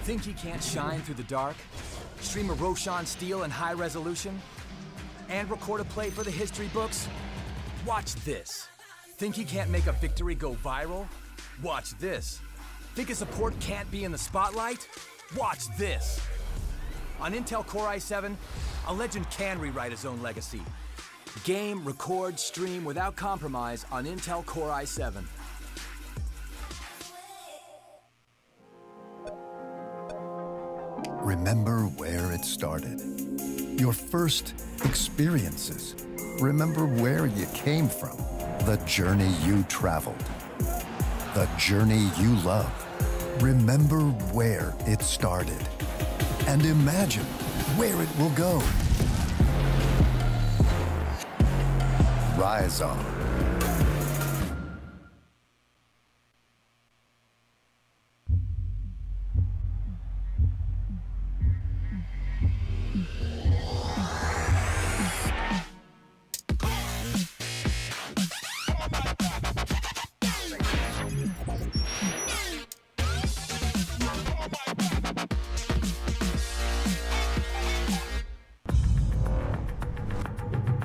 Think he can't shine through the dark? Stream a Roshan Steel in high resolution? And record a play for the history books? Watch this. Think he can't make a victory go viral? Watch this. Think a support can't be in the spotlight? Watch this. On Intel Core i7, a legend can rewrite his own legacy. Game, record, stream without compromise on Intel Core i7. Remember where it started. Your first experiences. Remember where you came from. The journey you traveled. The journey you love. Remember where it started. And imagine where it will go. Rise on.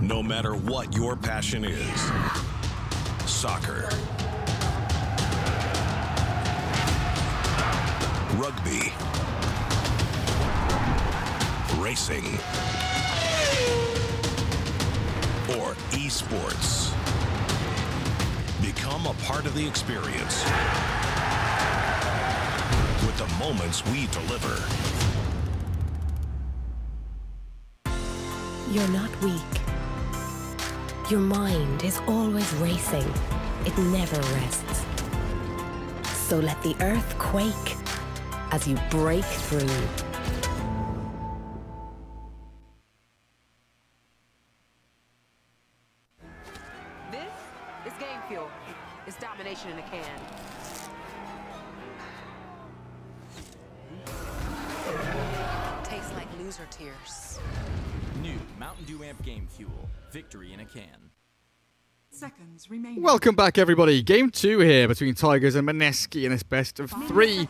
No matter what your passion is, soccer, rugby, racing, or esports, become a part of the experience with the moments we deliver. You're not weak. Your mind is always racing. It never rests. So let the earth quake as you break through. This is game fuel. It's domination in a can. Tastes like loser tears. New Mountain Dew Amp Game Fuel. Victory in a can. Seconds remaining. Welcome back, everybody. Game 2 here between Tigers and Mineski in this best of 3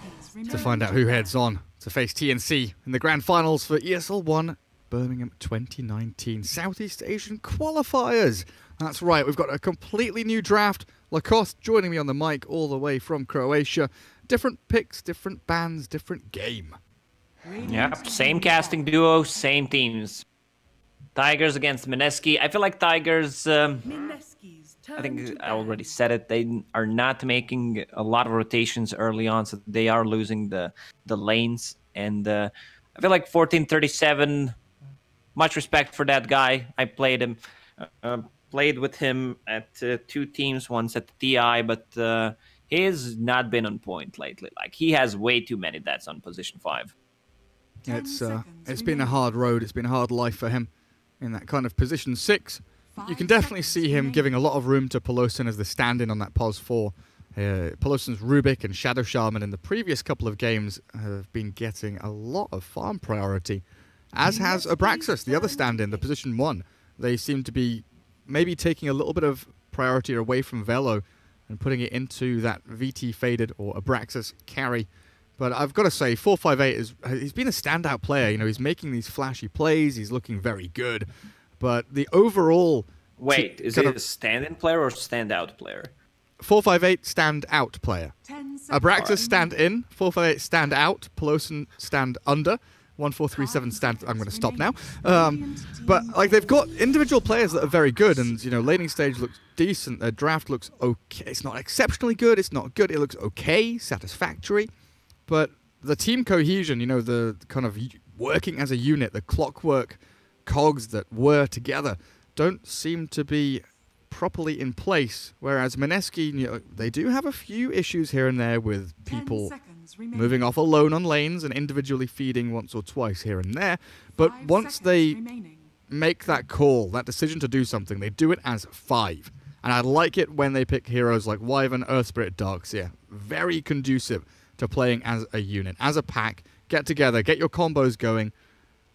to find out who heads on to face TNC in the grand finals for ESL One Birmingham 2019 Southeast Asian qualifiers. That's right, we've got a completely new draft. Lacoste joining me on the mic all the way from Croatia. Different picks, different bands, different game. Yep, same casting duo, same teams. Tigers against Mineski. I feel like Tigers, I think I already said it, they are not making a lot of rotations early on, so they are losing the lanes. And I feel like 1437, much respect for that guy. I played him, played with him at 2 teams, once at the TI, but he's not been on point lately. Like, he has way too many deaths on position 5. It's been a hard road, it's been a hard life for him in that kind of position 6. You can definitely see him giving a lot of room to Pelosin as the stand-in on that pos 4. Pelosin's Rubik and Shadow Shaman in the previous couple of games have been getting a lot of farm priority, as has Abraxas, the other stand-in, the position 1. They seem to be maybe taking a little bit of priority away from Velo and putting it into that VT faded or Abraxas carry. But I've got to say, 458 he's been a standout player. You know, he's making these flashy plays. He's looking very good. But the overall... Wait, is it a stand-in player or stand-out player? 458 stand-out player. Abraxas stand-in, 458 stand-out, Pelosin stand-under, 1437 stand... I'm going to stop now. But like, they've got individual players that are very good, and you know, laning stage looks decent. Their draft looks okay. It's not exceptionally good. It's not good. It looks okay, satisfactory. But the team cohesion, you know, the kind of working as a unit, the clockwork cogs that were together, don't seem to be properly in place. Whereas Mineski, you know, they do have a few issues here and there with people moving off alone on lanes and individually feeding once or twice here and there. But once they make that call, that decision to do something, they do it as 5. And I like it when they pick heroes like Wyvern, Earth Spirit, Darkseer. Very conducive to playing as a unit, as a pack. Get together, get your combos going,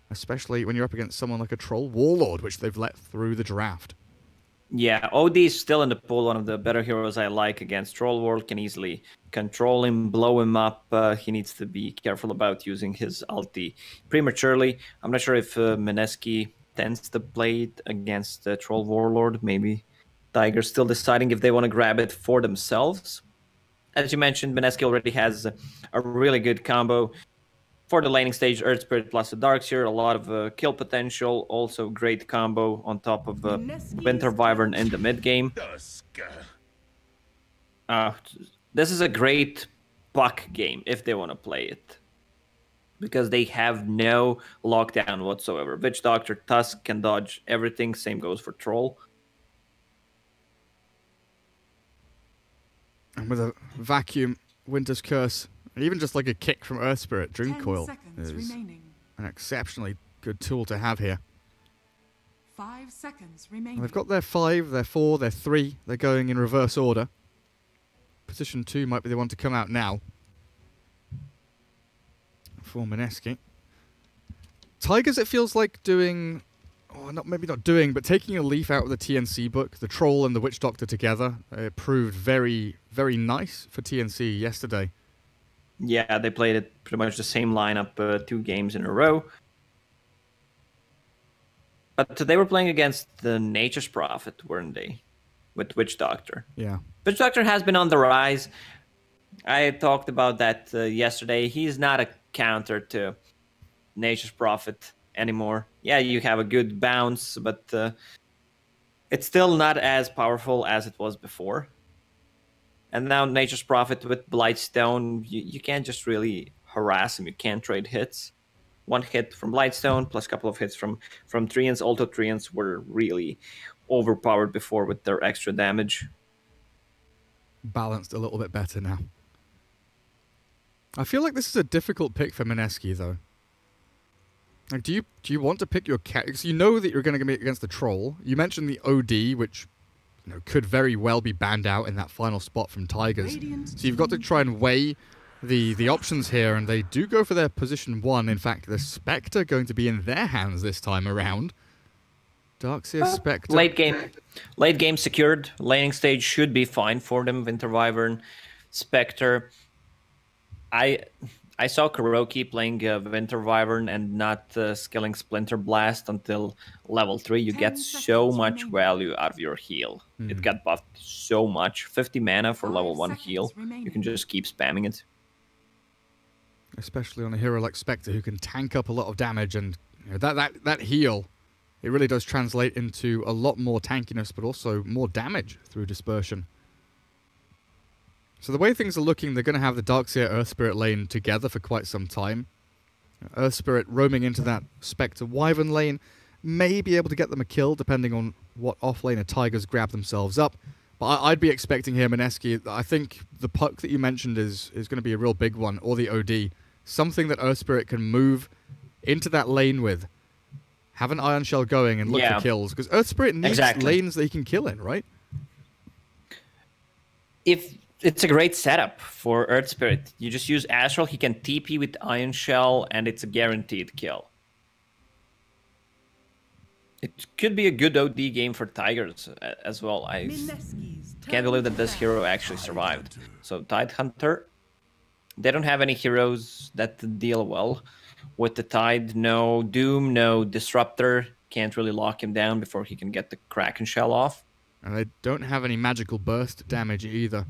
especially when you're up against someone like a Troll Warlord, which they've let through the draft. Yeah, OD is still in the pool, one of the better heroes I like against Troll World. Can easily control him, blow him up. He needs to be careful about using his ulti prematurely. I'm not sure if Mineski tends to play it against the Troll Warlord. Maybe Tiger's still deciding if they want to grab it for themselves. As you mentioned, Mineski already has a really good combo. For the laning stage, Earth Spirit plus a Darkseer, a lot of kill potential, also great combo on top of Winter Wyvern in the mid game. This is a great puck game if they want to play it, because they have no lockdown whatsoever. Witch Doctor, Tusk can dodge everything, same goes for Troll. And with a vacuum, Winter's Curse, and even just like a kick from Earth Spirit, Dream Coil is an exceptionally good tool to have here. 5 seconds remaining. They've got their 5, their 4, their 3. They're going in reverse order. Position 2 might be the one to come out now for Mineski. Tigers, it feels like doing... Oh, maybe not doing, but taking a leaf out of the TNC book, the Troll and the Witch Doctor together, it proved very, very nice for TNC yesterday. Yeah, they played it pretty much the same lineup 2 games in a row. But they were playing against the Nature's Prophet, weren't they? With Witch Doctor. Yeah. Witch Doctor has been on the rise. I talked about that yesterday. He's not a counter to Nature's Prophet anymore. Yeah, you have a good bounce, but it's still not as powerful as it was before. And now Nature's Prophet with Blightstone, you can't just really harass him. You can't trade hits. 1 hit from Blightstone plus a couple of hits from Treants. Although Treants were really overpowered before with their extra damage. Balanced a little bit better now. I feel like this is a difficult pick for Mineski, though. Like, do you want to pick your cat? Because you know that you're going to be against the Troll. You mentioned the OD, which could very well be banned out in that final spot from Tigers. So you've got to try and weigh the options here, and they do go for their position 1. In fact, the Spectre going to be in their hands this time around. Darkseer Spectre. Late game secured. Laning stage should be fine for them. Winter Wyvern, Spectre. I saw Kuroki playing Winter Wyvern and not skilling Splinter Blast until level 3. You get so much value out of your heal. It got buffed so much. 50 mana for level 1 heal. You can just keep spamming it. Especially on a hero like Spectre, who can tank up a lot of damage, and that heal, it really does translate into a lot more tankiness, but also more damage through dispersion. So the way things are looking, they're going to have the Darkseer Earth Spirit lane together for quite some time. Earth Spirit roaming into that Spectre Wyvern lane may be able to get them a kill, depending on what offlaner Tigers grab themselves up. But I'd be expecting here, Mineski, I think the puck that you mentioned is going to be a real big one, or the OD. Something that Earth Spirit can move into that lane with. Have an Iron Shell going and look for kills. Because Earth Spirit needs lanes that he can kill in, right? It's a great setup for Earth Spirit. You just use Astral, he can TP with Iron Shell, and it's a guaranteed kill. It could be a good OD game for Tigers as well. I can't believe that this hero actually survived. So Tidehunter, they don't have any heroes that deal well with the Tide. No Doom, no Disruptor. Can't really lock him down before he can get the Kraken Shell off. And they don't have any magical burst damage either.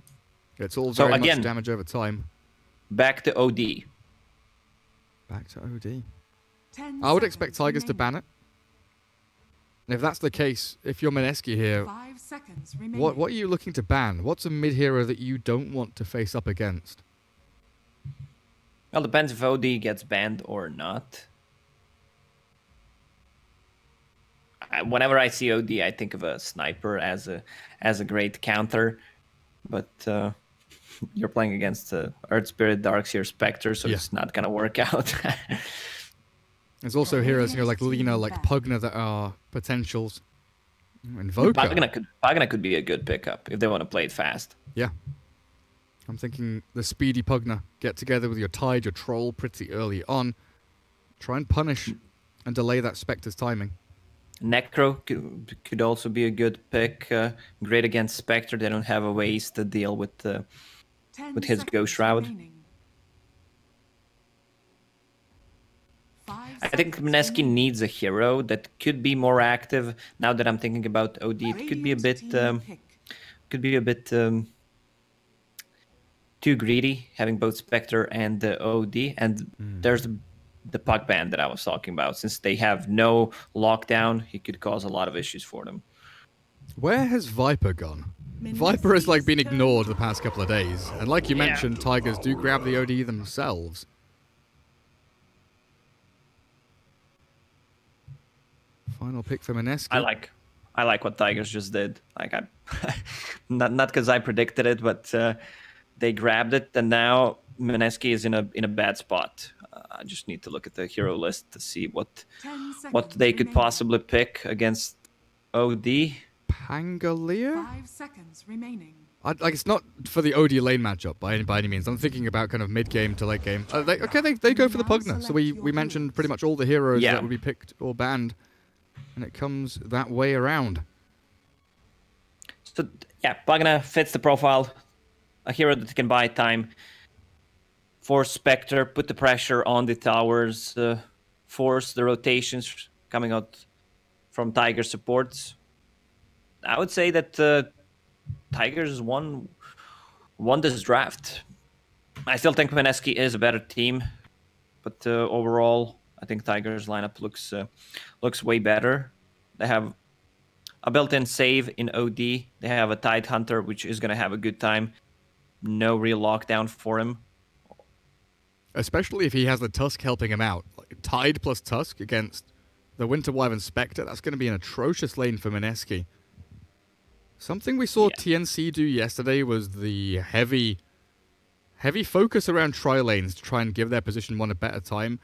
It's all very much damage over time. Back to OD. Back to OD. I would expect Tigers to ban it. And if that's the case, if you're Mineski here, what are you looking to ban? What's a mid-hero that you don't want to face up against? Well, depends if OD gets banned or not. Whenever I see OD, I think of a Sniper as a great counter. But you're playing against Earth Spirit, Darkseer, Spectre, so it's not going to work out. There's also heroes, like Lina, like Pugna, that are potentials. Invoker. Pugna could be a good pickup if they want to play it fast. Yeah. I'm thinking the speedy Pugna. Get together with your Tide, your Troll pretty early on. Try and punish and delay that Spectre's timing. Necro could also be a good pick. Great against Spectre. They don't have a ways to deal with his Ghost Shroud. I think Mineski needs a hero that could be more active. Now that I'm thinking about OD, it could be a bit too greedy, having both Spectre and OD. And there's the Puck Band that I was talking about. Since they have no lockdown, he could cause a lot of issues for them. Where has Viper gone? Viper has like been ignored the past couple of days. And like you mentioned, Tigers do grab the OD themselves. Final pick for Mineski. I like what Tigers just did. Like not because I predicted it, but they grabbed it, and now Mineski is in a bad spot. I just need to look at the hero list to see what they could possibly pick against OD. Pangolier? 5 seconds remaining. Like, it's not for the OD lane matchup by any means. I'm thinking about kind of mid game to late game. They go for the Pugna. So we mentioned pretty much all the heroes that would be picked or banned, and it comes that way around. So yeah, Pugna fits the profile. A hero that can buy time. Force Spectre, put the pressure on the towers, force the rotations coming out from Tiger supports. I would say that Tigers won this draft. I still think Mineski is a better team, but overall, I think Tigers lineup looks way better. They have a built-in save in OD. They have a Tide Hunter, which is going to have a good time. No real lockdown for him. Especially if he has the Tusk helping him out. Like, Tide plus Tusk against the Winter Wyvern Spectre, that's going to be an atrocious lane for Mineski. Something we saw TNC do yesterday was the heavy focus around tri-lanes to try and give their position one a better time.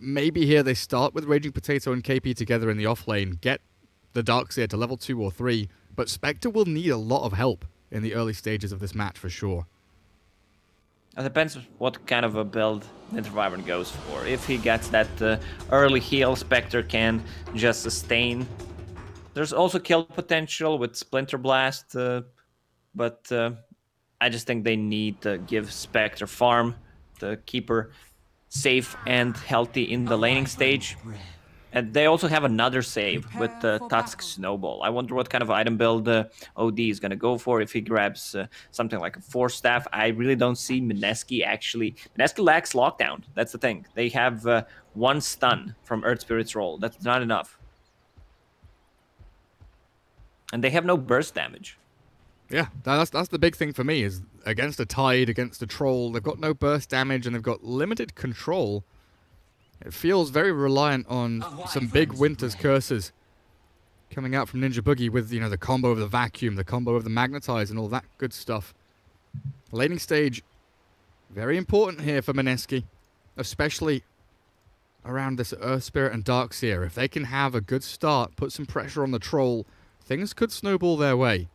Maybe here they start with Raging Potato and KP together in the off lane, get the Darkseer to level 2 or 3, but Spectre will need a lot of help in the early stages of this match for sure. It depends what kind of a build Winter Wyvern goes for. If he gets that early heal, Spectre can just sustain. There's also kill potential with Splinter Blast, but I just think they need to give Spectre farm to keep her safe and healthy in the laning stage. And they also have another save with the Tusk Snowball. I wonder what kind of item build OD is going to go for if he grabs something like a Force Staff. I really don't see Mineski actually. Mineski lacks lockdown. That's the thing. They have one stun from Earth Spirit's roll. That's not enough. And they have no burst damage. Yeah, that's the big thing for me, is against a Tide, against a Troll, they've got no burst damage and they've got limited control. It feels very reliant on some big Winter's Curses coming out from Ninja Boogie with, you know, the combo of the Vacuum, the combo of the Magnetize and all that good stuff. Laning stage, very important here for Mineski, especially around this Earth Spirit and Darkseer. If they can have a good start, put some pressure on the Troll, things could snowball their way.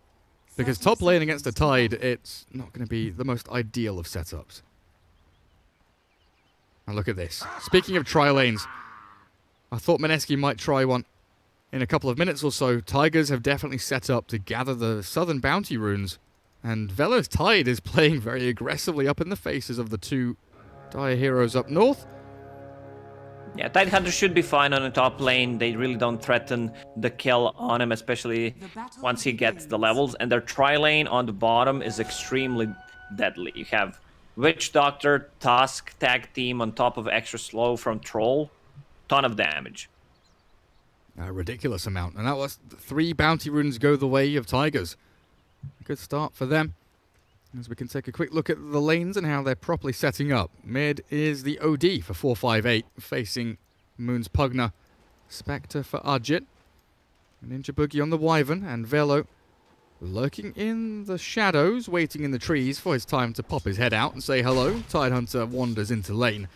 Because top lane against a Tide, it's not going to be the most ideal of setups. And look at this. Speaking of tri-lanes, I thought Mineski might try one in a couple of minutes or so. Tigers have definitely set up to gather the Southern Bounty runes. And Velo's Tide is playing very aggressively up in the faces of the two Dire heroes up north. Yeah, Tide Hunter should be fine on the top lane. They really don't threaten the kill on him, especially once he gets the levels. And their tri-lane on the bottom is extremely deadly. You have Witch Doctor, Tusk, tag team on top of extra slow from Troll. Ton of damage. A ridiculous amount. And that was 3 bounty runes go the way of Tigers. Good start for them. As we can take a quick look at the lanes and how they're properly setting up. Mid is the OD for 458, facing Moon's Pugna. Spectre for Arjit. Ninja Boogie on the Wyvern, and Velo lurking in the shadows, waiting in the trees for his time to pop his head out and say hello. Tide Hunter wanders into lane.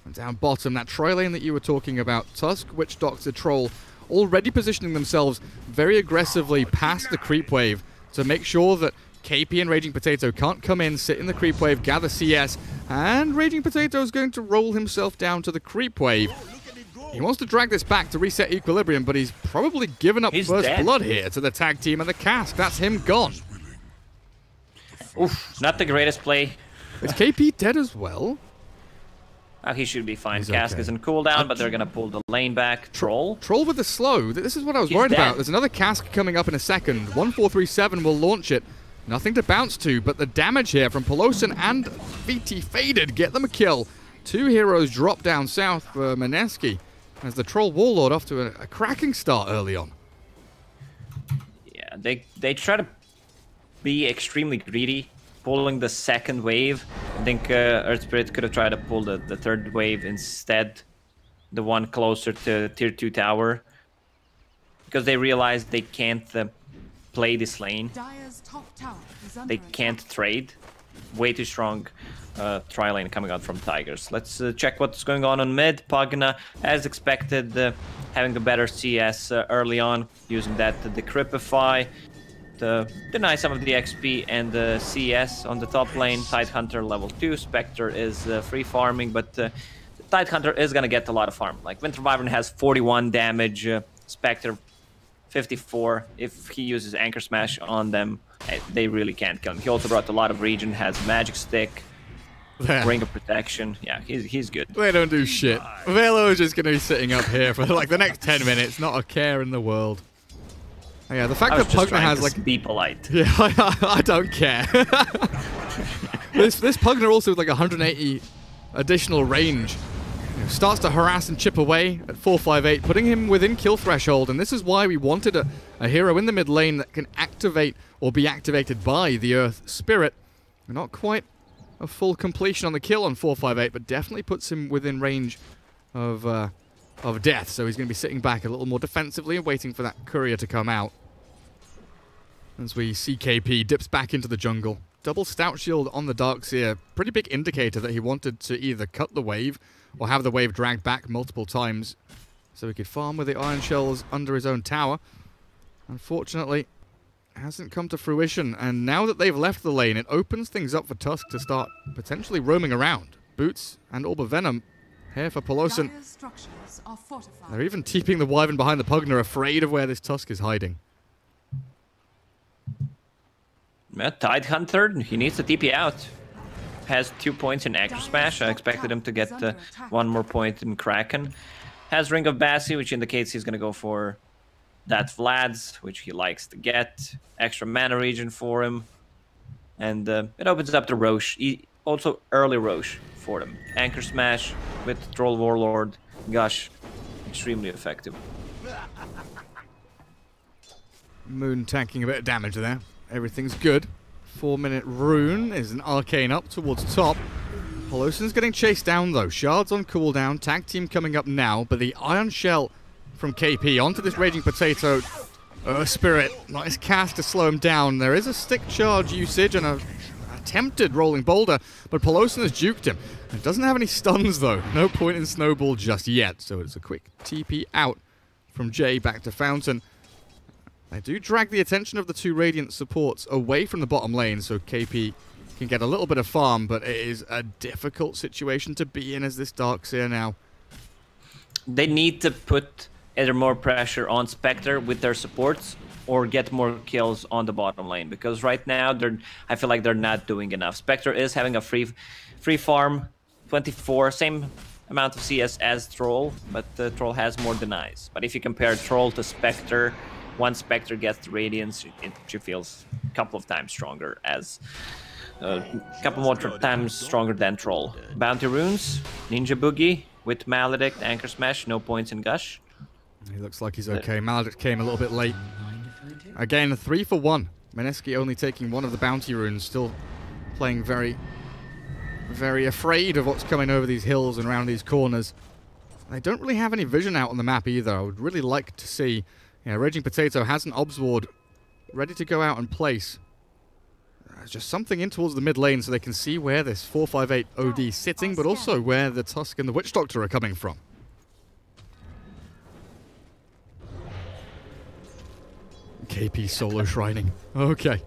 And down bottom, that tri-lane that you were talking about, Tusk, Witch Doctor, Troll, already positioning themselves very aggressively past the creep wave to make sure that KP and Raging Potato can't come in, sit in the creep wave, gather CS, and Raging Potato is going to roll himself down to the creep wave. He wants to drag this back to reset equilibrium, but he's probably given up first blood here to the tag team and the cask. That's him gone. Oof, not the greatest play. Is KP dead as well? Oh, he should be fine. He's Cask okay. is in cooldown, but they're going to pull the lane back. Troll. Troll with the slow. This is what I was worried about. There's another cask coming up in a second. 1437 will launch it. Nothing to bounce to, but the damage here from Pelosin and VT Faded get them a kill. 2 heroes drop down south for Mineski as the Troll Warlord off to a cracking start early on. Yeah, they try to be extremely greedy, pulling the second wave. I think Earth Spirit could have tried to pull the third wave instead, the one closer to tier 2 tower, because they realized they can't play this lane. They can't trade. Way too strong tri lane coming out from Tigers. Let's check what's going on mid. Pugna, as expected, having the better CS early on, using that to decrypify, to deny some of the XP and the CS on the top lane. Tidehunter level 2. Spectre is free farming, but Tidehunter is going to get a lot of farm. Like, Winter Wyvern has 41 damage, Spectre 54. If he uses Anchor Smash on them, they really can't kill him. He also brought a lot of regen, has Magic Stick, Ring of Protection. Yeah, he's good. They don't do shit. Velo is just going to be sitting up here for like the next 10 minutes, not a care in the world. Oh, yeah, the fact that Pugna has like... be polite. Yeah, I don't care. this Pugna also with like 180 additional range. Starts to harass and chip away at 458, putting him within kill threshold, and this is why we wanted a hero in the mid lane that can activate or be activated by the Earth Spirit. Not quite a full completion on the kill on 458, but definitely puts him within range of death, so he's going to be sitting back a little more defensively and waiting for that courier to come out. As we see KP dips back into the jungle. Double Stout Shield on the Darkseer, pretty big indicator that he wanted to either cut the wave or have the wave dragged back multiple times so he could farm with the Iron Shells under his own tower. Unfortunately, it hasn't come to fruition, and now that they've left the lane, it opens things up for Tusk to start potentially roaming around. Boots and Orb of Venom here for Pelosin. They're even TPing the Wyvern behind the Pugna, afraid of where this Tusk is hiding. Yeah, Tidehunter, he needs to TP out. Has 2 points in Acro Smash. I expected him to get 1 more point in Kraken. Has Ring of Bassi, which indicates he's going to go for that Vlad's, which he likes to get. Extra mana regen for him. And it opens up the Roche. Also early Roche for them. Anchor Smash with Troll Warlord. Gush. Extremely effective. Moon tanking a bit of damage there. Everything's good. 4-minute rune is an arcane up towards top. Pelosin's getting chased down though. Shards on cooldown. Tag team coming up now, but the Iron Shell from KP onto this Raging Potato. Spirit. Nice cast to slow him down. There is a stick charge usage and a attempted rolling boulder, but Pelosin has juked him. It doesn't have any stuns though. No point in Snowball just yet, so it's a quick TP out from Jay back to Fountain. They do drag the attention of the 2 Radiant supports away from the bottom lane, so KP can get a little bit of farm, but it is a difficult situation to be in as this Darkseer now. They need to put either more pressure on Spectre with their supports or get more kills on the bottom lane, because right now I feel like they're not doing enough. Spectre is having a free farm, 24, same amount of CS as Troll, but Troll has more denies. But if you compare Troll to Spectre, once Spectre gets the Radiance, she feels a couple of times stronger, as a couple more times stronger than Troll. Bounty Runes, Ninja Boogie with Maledict, Anchor Smash, no points in Gush. He looks like he's okay. Maledict came a little bit late. Again, 3 for 1. Mineski only taking 1 of the Bounty Runes, still playing very, very afraid of what's coming over these hills and around these corners. They don't really have any vision out on the map either. I would really like to see... Yeah, Raging Potato has an Obs Ward ready to go out and place. Just something in towards the mid lane so they can see where this 458 OD is sitting, but also where the Tusk and the Witch Doctor are coming from. KP solo shrining. Okay.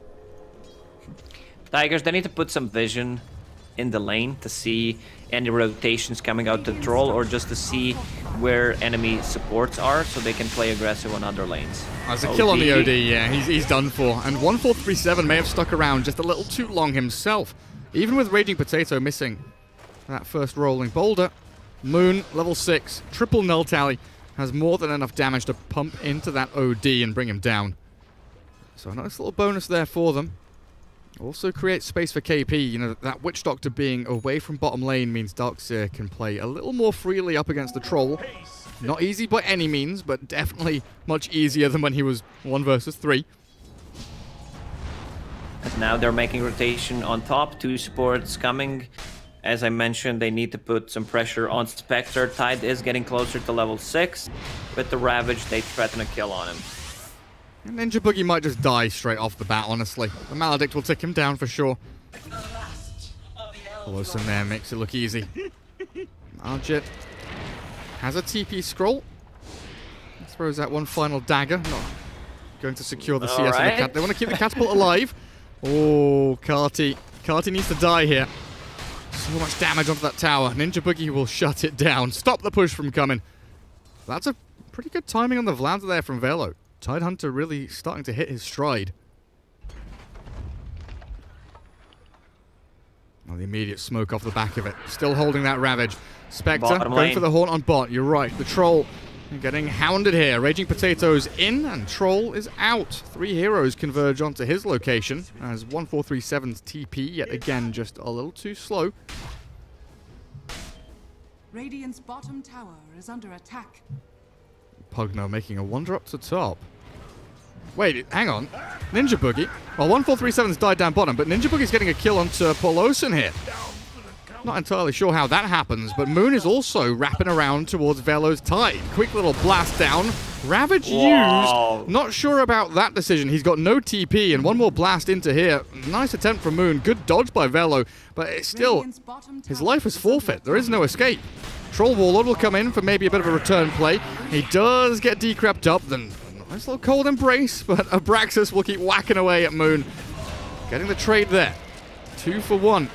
Tigers, they need to put some vision in the lane to see any rotations coming out to Troll, or just to see where enemy supports are so they can play aggressive on other lanes. There's a kill on the OD, yeah, he's done for. And 1437 may have stuck around just a little too long himself. Even with Raging Potato missing that first rolling boulder, Moon, level 6, triple null tally, has more than enough damage to pump into that OD and bring him down. So a nice little bonus there for them. Also creates space for KP. You know, that Witch Doctor being away from bottom lane means Darkseer can play a little more freely up against the Troll. Not easy by any means, but definitely much easier than when he was 1 versus 3. And now they're making rotation on top. 2 supports coming. As I mentioned, they need to put some pressure on Spectre. Tide is getting closer to level 6. With the Ravage, they threaten a kill on him. Ninja Boogie might just die straight off the bat, honestly. The Maledict will take him down for sure. Close in there makes it look easy. Arjit has a TP scroll. Throws out one final dagger. Not going to secure the CS on the cat. They want to keep the catapult alive. Oh, Karti. Karti needs to die here. So much damage onto that tower. Ninja Boogie will shut it down. Stop the push from coming. That's a pretty good timing on the Vladder there from Velo. Tidehunter really starting to hit his stride. Oh, the immediate smoke off the back of it. Still holding that Ravage. Spectre going for the Haunt on bot. You're right. The Troll getting hounded here. Raging Potatoes in and Troll is out. 3 heroes converge onto his location as 1437's TP yet again just a little too slow. Radiant's bottom tower is under attack. Pugno making a wander up to top. Wait, hang on. Ninja Boogie. Well, 1437's died down bottom, but Ninja Boogie's getting a kill onto Polosin here. Not entirely sure how that happens, but Moon is also wrapping around towards Velo's Tide. Quick little blast down. Ravage used. Not sure about that decision. He's got no TP, and one more blast into here. Nice attempt from Moon. Good dodge by Velo, but it's still, his life is forfeit. There is no escape. Troll Warlord will come in for maybe a bit of a return play. He does get decrept up, then nice little cold embrace, but Abraxas will keep whacking away at Moon. Getting the trade there. 2 for 1.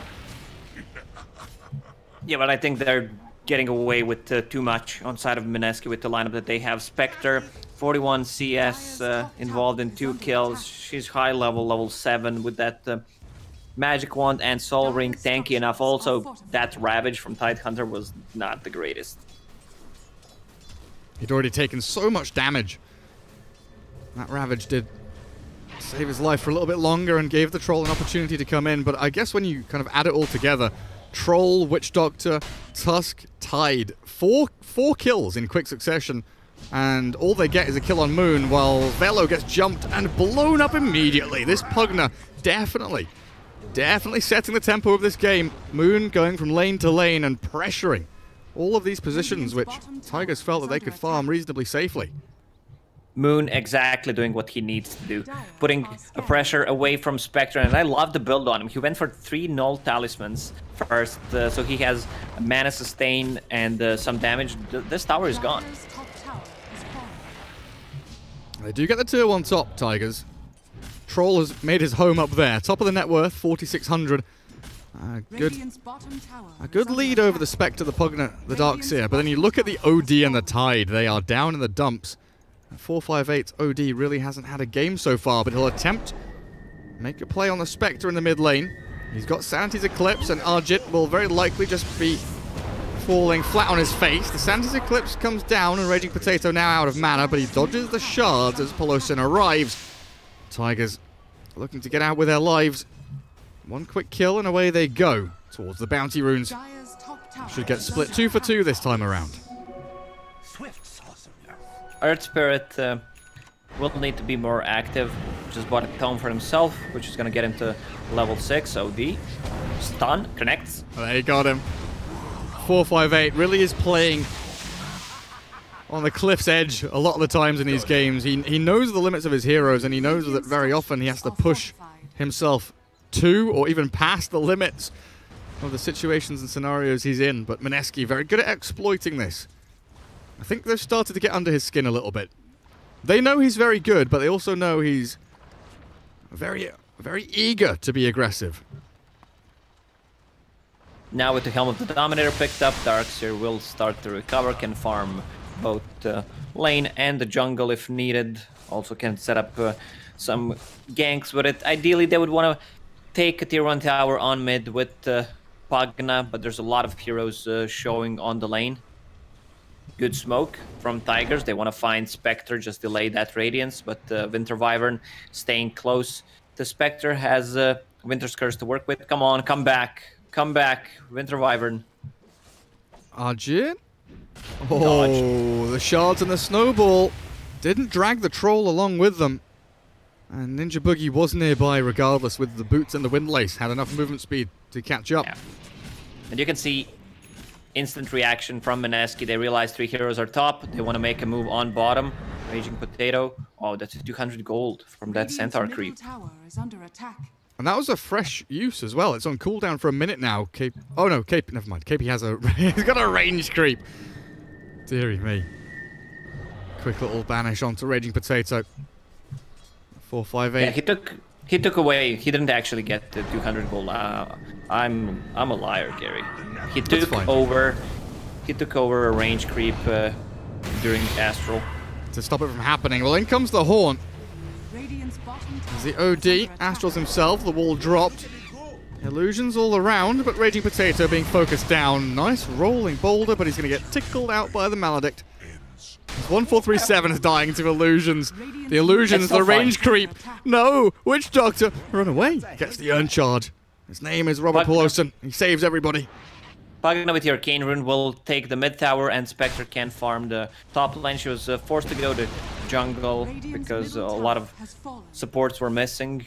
Yeah, but I think they're getting away with too much on side of Mineski with the lineup that they have. Spectre, 41 CS involved in 2 kills. She's high level, level 7 with that Magic Wand and Soul Ring, tanky enough. Also, that Ravage from Tidehunter was not the greatest. He'd already taken so much damage. That Ravage did save his life for a little bit longer and gave the Troll an opportunity to come in. But I guess when you kind of add it all together, Troll, Witch Doctor, Tusk, Tide, 4 kills in quick succession. And all they get is a kill on Moon while Velo gets jumped and blown up immediately. This Pugna definitely setting the tempo of this game. Moon going from lane to lane and pressuring all of these positions which Tigers felt that they could farm reasonably safely. Moon exactly doing what he needs to do. Putting a pressure away from Spectre, and I love the build on him. He went for 3 null talismans first, so he has a mana sustain and some damage. This tower is gone. They do get the tier 1 top, Tigers. Troll has made his home up there. Top of the net worth, 4,600. A good lead over the Spectre, the Pugna, the Darkseer. But then you look at the OD and the Tide. They are down in the dumps. 458's OD really hasn't had a game so far, but he'll attempt make a play on the Spectre in the mid lane. He's got Sanity's Eclipse, and Arjit will very likely just be falling flat on his face. The Sanity's Eclipse comes down, and Raging Potato now out of mana, but he dodges the shards as Polosin arrives. Tigers looking to get out with their lives. One quick kill, and away they go towards the bounty runes. Should get split 2 for 2 this time around. Earth Spirit will need to be more active. Just bought a tome for himself, which is going to get him to level 6. OD. Stun. Connects. They got him. 458 really is playing on the cliff's edge a lot of the times in these games. He knows the limits of his heroes, and he knows that very often he has to push himself to or even past the limits of the situations and scenarios he's in. But Mineski very good at exploiting this. I think they've started to get under his skin a little bit. They know he's very good, but they also know he's very eager to be aggressive. Now with the Helm of the Dominator picked up, Darkseer will start to recover, can farm both lane and the jungle if needed. Also can set up some ganks with it. Ideally, they would want to take a tier 1 tower on mid with Pagna, but there's a lot of heroes showing on the lane. Good smoke from Tigers. They want to find Spectre, just delay that Radiance, but Winter Wyvern staying close. The Spectre has Winter's Curse to work with. Come on, come back. Come back, Winter Wyvern. Arjit? Oh, the shards and the snowball didn't drag the troll along with them. And Ninja Boogie was nearby regardless with the boots and the windlace. Had enough movement speed to catch up. Yeah. And you can see instant reaction from Mineski. They realize 3 heroes are top. They want to make a move on bottom. Raging Potato. Oh, that's 200 gold from that Centaur creep. Tower is under attack. And that was a fresh use as well. It's on cooldown for a minute now. Oh no, never mind. KP has he's got a range creep. Deary me. Quick little banish onto Raging Potato. 458. Yeah, he took away. He didn't actually get the 200 gold. I'm a liar, Gary. He took over a range creep during Astral to stop it from happening. Well, in comes the Horn. As the OD, Astrals himself, the wall dropped. Illusions all around, but Raging Potato being focused down. Nice rolling boulder, but he's going to get tickled out by the Maledict. 1437 is dying to illusions. The illusions, the range creep. No, Witch Doctor, run away. Gets the Urn Charge. His name is Robert Pelosin. He saves everybody. Pagna with your Arcane Rune will take the mid tower, and Spectre can farm the top lane. She was forced to go to jungle because a lot of supports were missing.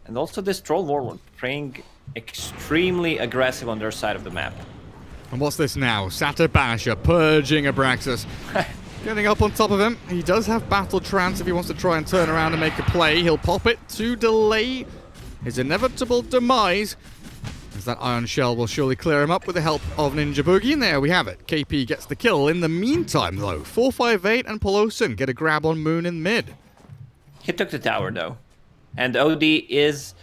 And also this Troll Warlord playing extremely aggressive on their side of the map. And what's this now? Satyr Banisher purging Abraxas. Getting up on top of him. He does have Battle Trance if he wants to try and turn around and make a play. He'll pop it to delay his inevitable demise. As that Iron Shell will surely clear him up with the help of Ninja Boogie. And there we have it. KP gets the kill. In the meantime, though, 458 and Pelosin get a grab on Moon in mid. He took the tower, though. And OD is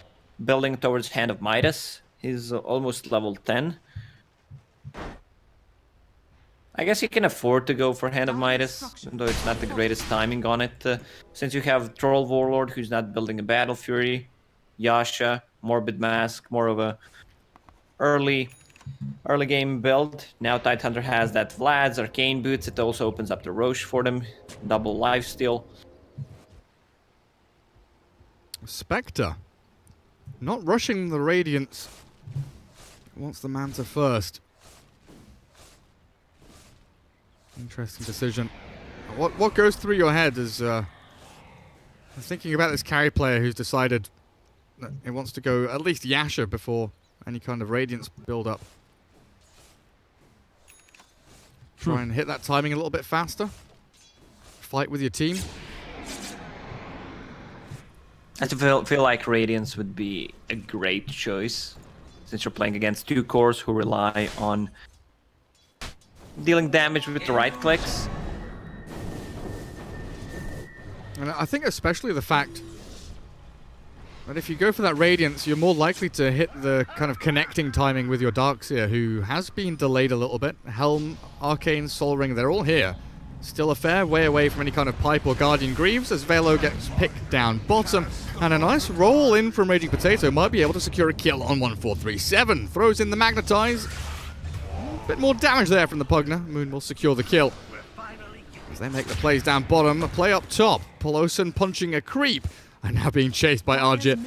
building towards Hand of Midas. He's almost level 10. I guess you can afford to go for Hand of Midas, even though it's not the greatest timing on it. Since you have Troll Warlord, who's not building a Battle Fury, Yasha, Morbid Mask, more of a early game build. Now Tidehunter has that Vlad's Arcane Boots. It also opens up the Roche for them. Double lifesteal. Spectre. Not rushing the Radiance. Wants the Manta first. Interesting decision. What goes through your head is thinking about this carry player who's decided that he wants to go at least Yasha before any kind of Radiance build-up. Try and hit that timing a little bit faster. Fight with your team. I feel like Radiance would be a great choice, since you're playing against 2 cores who rely on dealing damage with the right clicks. And I think especially the fact that if you go for that Radiance, you're more likely to hit the kind of connecting timing with your Darkseer, who has been delayed a little bit. Helm, Arcane, Soul Ring, they're all here. Still a fair way away from any kind of Pipe or Guardian Greaves as Velo gets picked down bottom. And a nice roll in from Raging Potato might be able to secure a kill on 1437. Throws in the Magnetize. Bit more damage there from the Pugna. Moon will secure the kill. As they make the plays down bottom, a play up top. Pelosin punching a creep. And now being chased by Arjit.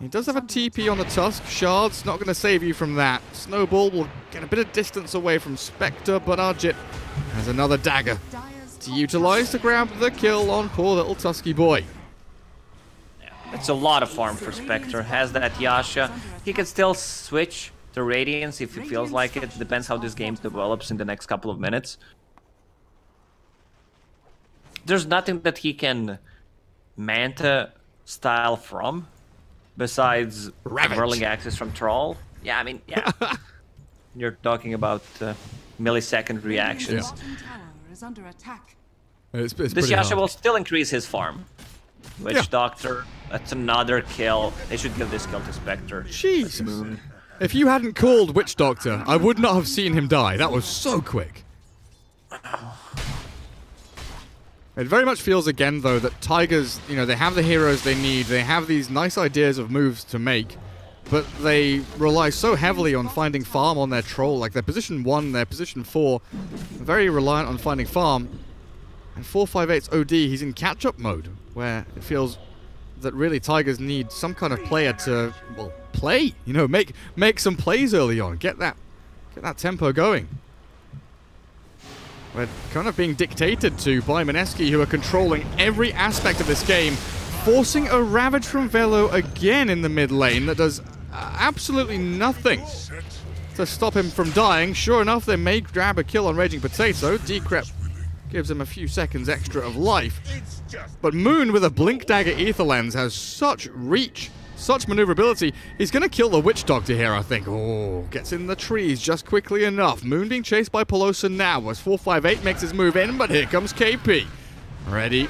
He does have a TP on the Tusk. Shard's not going to save you from that. Snowball will get a bit of distance away from Spectre, but Arjit has another dagger to utilize to grab the kill on poor little Tusky boy. It's a lot of farm for Spectre. Has that Yasha. He can still switch to Radiance if he feels like it. Depends how this game develops in the next couple of minutes. There's nothing that he can Manta style from besides whirling axis from Troll. Yeah, I mean, yeah. You're talking about millisecond reactions. This Yasha will still increase his farm. Witch Doctor, that's another kill. They should give this kill to Spectre. Jesus. If you hadn't called Witch Doctor, I would not have seen him die. That was so quick. It very much feels again, though, that Tigers, you know, they have the heroes they need. They have these nice ideas of moves to make. But they rely so heavily on finding farm on their troll. Like, their position 1, their position 4, very reliant on finding farm. And 458's OD, he's in catch-up mode, where it feels that really Tigers need some kind of player to, well, play. You know, make some plays early on. Get that tempo going. We're kind of being dictated to by Mineski, who are controlling every aspect of this game, forcing a Ravage from Velo again in the mid lane that does absolutely nothing to stop him from dying. Sure enough, they may grab a kill on Raging Potato. Decrep gives him a few seconds extra of life. But Moon with a Blink Dagger Ether Lens has such reach, such maneuverability. He's going to kill the Witch Doctor here, I think. Oh, gets in the trees just quickly enough. Moon being chased by Pelosa now as 458 makes his move in, but here comes KP. Ready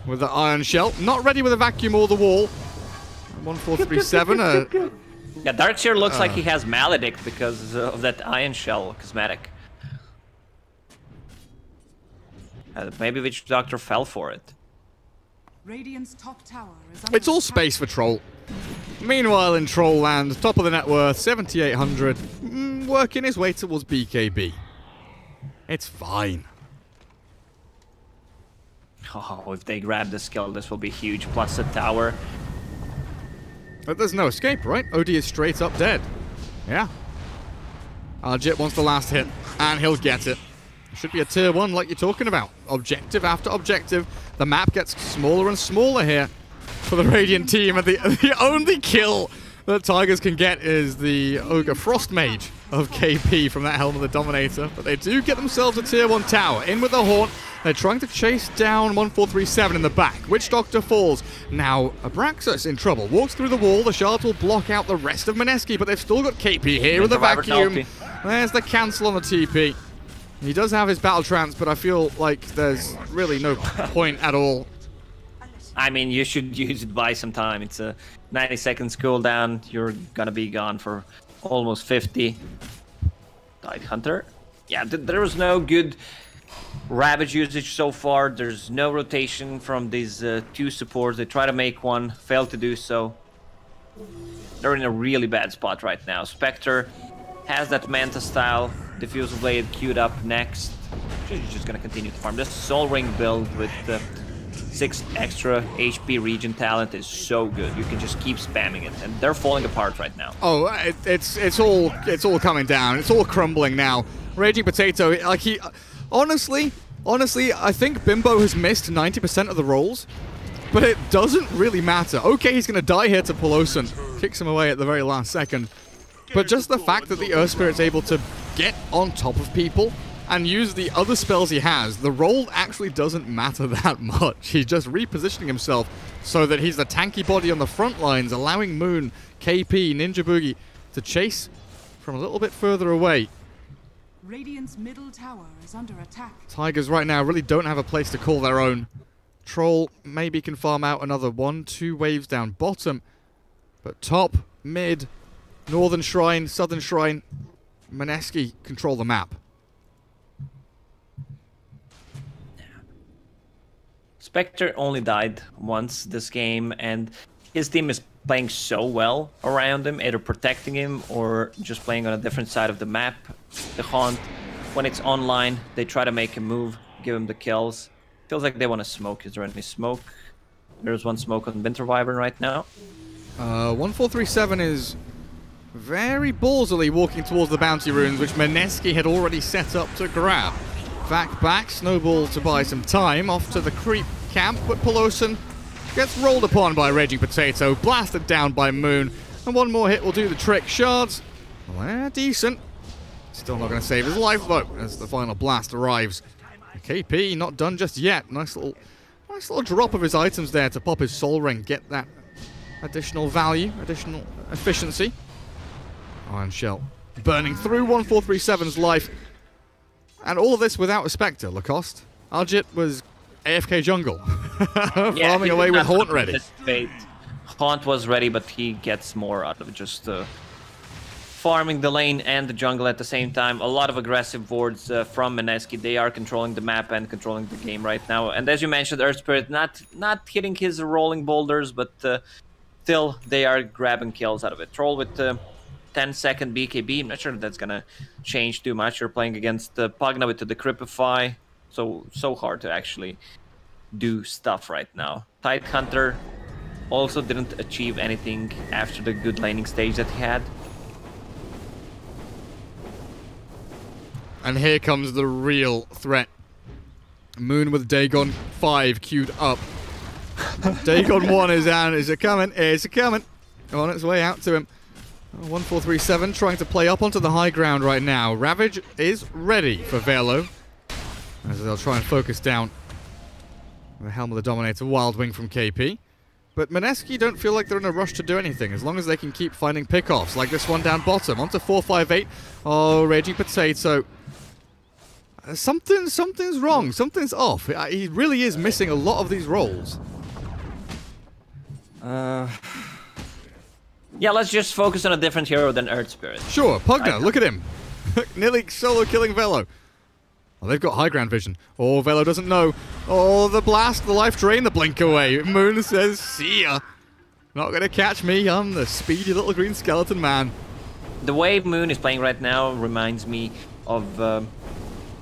with the Iron Shell. Not ready with a Vacuum or the wall. 1437. Yeah, Darkseer looks like he has Maledict because of that Iron Shell cosmetic. Maybe Witch Doctor fell for it. Radiant's top tower is under It's all space for Troll. Meanwhile, in Troll Land, top of the net worth, 7,800, working his way towards BKB. It's fine. Oh, if they grab the skill, this will be huge. Plus a tower. But there's no escape, right? OD is straight up dead. Yeah. Arjit wants the last hit, and he'll get it. It should be a tier 1 like you're talking about. Objective after objective. The map gets smaller and smaller here for the Radiant team, and the only kill that Tigers can get is the Ogre Frost Mage of KP from that Helm of the Dominator. But they do get themselves a tier 1 tower. In with the Haunt. They're trying to chase down 1437 in the back. Witch Doctor falls. Now, Abraxas in trouble. Walks through the wall. The shards will block out the rest of Mineski, but they've still got KP here with the Vacuum. There's the cancel on the TP. He does have his Battle Trance, but I feel like there's really no point at all. I mean, you should use it by some time. It's a 90 seconds cooldown. You're gonna be gone for almost 50. Died Hunter. Yeah, there was no good Ravage usage so far. There's no rotation from these 2 supports. They try to make one, fail to do so. They're in a really bad spot right now. Spectre has that Manta style. Diffusal Blade queued up next. She's just gonna continue to farm. This Soul Ring build with 6 extra HP regen talent is so good. You can just keep spamming it, and they're falling apart right now. Oh, it's all coming down. It's all crumbling now. Raging Potato, like he, honestly, I think Bimbo has missed 90% of the rolls, but it doesn't really matter. Okay, he's gonna die here to Pelosan. Kicks him away at the very last second. But just the fact that the Earth Spirit's able to get on top of people and use the other spells he has, the roll actually doesn't matter that much. He's just repositioning himself so that he's the tanky body on the front lines, allowing Moon, KP, Ninja Boogie to chase from a little bit further away. Radiant's middle tower is under attack. Tigers right now really don't have a place to call their own. Troll maybe can farm out another 1-2 waves down bottom, but top, mid, Northern Shrine, Southern Shrine, Mineski control the map. Spectre only died once this game, and his team is playing so well around him, either protecting him or just playing on a different side of the map. The Haunt, when it's online, they try to make him move, give him the kills. Feels like they want to smoke. Is there any smoke? There's one smoke on Winter Wyvern right now. 1437 is very ballsily walking towards the bounty runes, which Mineski had already set up to grab. Back, Snowball to buy some time, off to the creep camp, but Pelosan gets rolled upon by Raging Potato, blasted down by Moon, and one more hit will do the trick. Shards, well, they're decent. Still not going to save his life, though, as the final blast arrives. KP not done just yet. Nice little drop of his items there to pop his Soul Ring, get that additional value, additional efficiency. Iron Shell burning through 1437's life. And all of this without a Spectre, Lacoste. Arjit was AFK jungle. Farming away with Haunt ready. Haunt was ready, but he gets more out of just farming the lane and the jungle at the same time. A lot of aggressive wards from Meneski. They are controlling the map and controlling the game right now. And as you mentioned, Earth Spirit not hitting his rolling boulders, but still they are grabbing kills out of it. Troll with 10-second BKB. I'm not sure if that's gonna change too much. You're playing against Pugna with the Decrypify, so hard to actually do stuff right now. Tide Hunter also didn't achieve anything after the good laning stage that he had. And here comes the real threat. Moon with Dagon 5 queued up. Dagon 1 is down. Is it coming? Is it coming? On its way out to him. 1437 trying to play up onto the high ground right now. Ravage is ready for Velo, as they'll try and focus down the Helm of the Dominator Wild Wing from KP. But Meneski don't feel like they're in a rush to do anything, as long as they can keep finding pickoffs, like this one down bottom. Onto 458. Oh, Raging Potato. Something's wrong. Something's off. He really is missing a lot of these rolls. Yeah, let's just focus on a different hero than Earth Spirit. Sure, Pugna, look at him. Nearly solo killing Velo. Oh, they've got high ground vision. Oh, Velo doesn't know. Oh, the blast, the life drain, the blink away. Moon says, see ya. Not gonna catch me, I'm the speedy little green skeleton man. The way Moon is playing right now reminds me of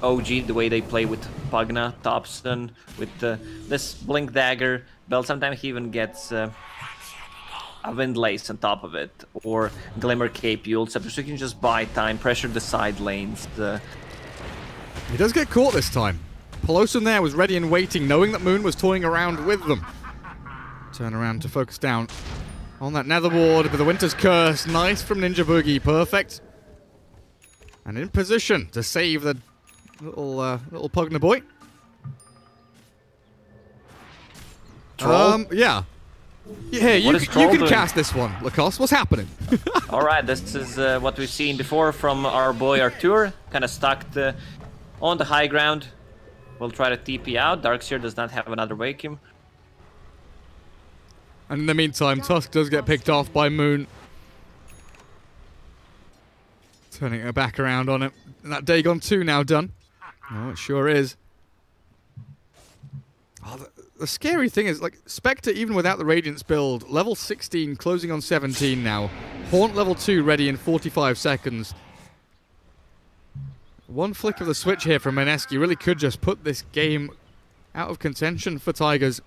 OG, the way they play with Pugna, Thompson, with this blink dagger. Bell, sometimes he even gets a Windlace on top of it, or Glimmer Cape Ulcept, so you can just buy time, pressure the side lanes. He does get caught this time. Pelosin there was ready and waiting, knowing that Moon was toying around with them. Turn around to focus down on that Nether Ward with the Winter's Curse. Nice from Ninja Boogie, perfect. And in position to save the little Pugna boy. Troll? Yeah. Hey, you can cast this one, Lacoste. What's happening? Alright, this is what we've seen before from our boy Artur. Kind of stuck on the high ground. We'll try to TP out. Darkseer does not have another Wakeum. And in the meantime, Tusk does get picked off by Moon. Turning her back around on it. And that Dagon 2 now done. Oh, it sure is. Oh, the scary thing is, like, Spectre, even without the Radiance build, level 16, closing on 17 now. Haunt level 2 ready in 45 seconds. One flick of the switch here from Meneski really could just put this game out of contention for Tigers.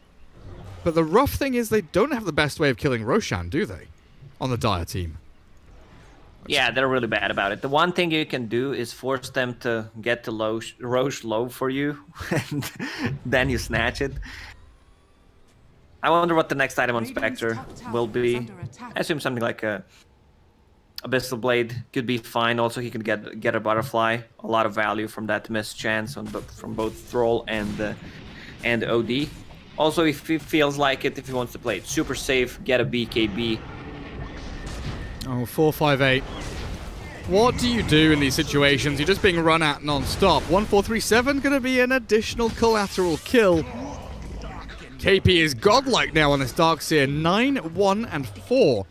But the rough thing is they don't have the best way of killing Roshan, do they? On the Dire team. Yeah, they're really bad about it. The one thing you can do is force them to get to Roche low for you, and then you snatch it. I wonder what the next item on Spectre will be. I assume something like a Abyssal Blade could be fine. Also, he could get a Butterfly. A lot of value from that missed chance from both Thrall and OD. Also, if he feels like it, if he wants to play it super safe, get a BKB. Oh, 458. What do you do in these situations? You're just being run at non-stop. 1437 going to be an additional collateral kill. KP is godlike now on this Darkseer. 9, 1, and 4.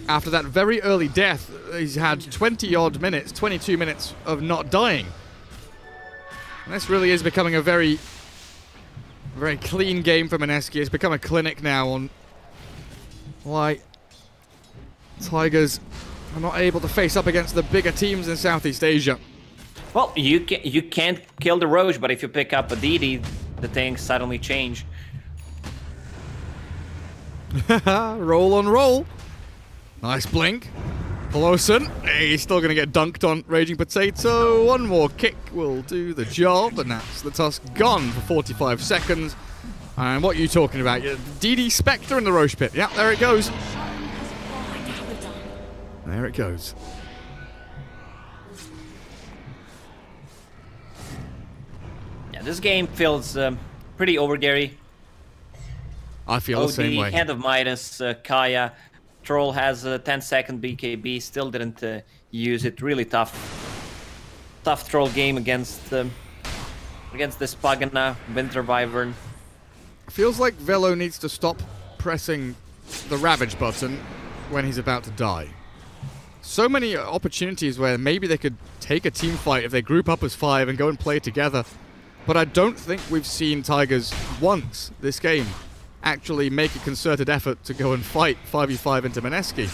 After that very early death, he's had 20-odd minutes, 22 minutes of not dying. And this really is becoming a very clean game for Meneski. It's become a clinic now on why Tigers are not able to face up against the bigger teams in Southeast Asia. Well, you can't kill the Roche, but if you pick up a DD, the things suddenly change. Roll on roll. Nice blink. Pelosin, he's still going to get dunked on Raging Potato. One more kick will do the job, and that's the Tusk gone for 45 seconds. And what are you talking about? DD Spectre in the Roche pit. Yeah, there it goes. There it goes. Yeah, this game feels pretty over Gary. I feel the same way. Hand of Midas, Kaya. Troll has a 10-second BKB, still didn't use it. Really tough Troll game against this Pagana, Winter Wyvern. Feels like Velo needs to stop pressing the Ravage button when he's about to die. So many opportunities where maybe they could take a team fight if they group up as 5 and go and play together. But I don't think we've seen Tigers once this game actually make a concerted effort to go and fight 5v5 into Mineski.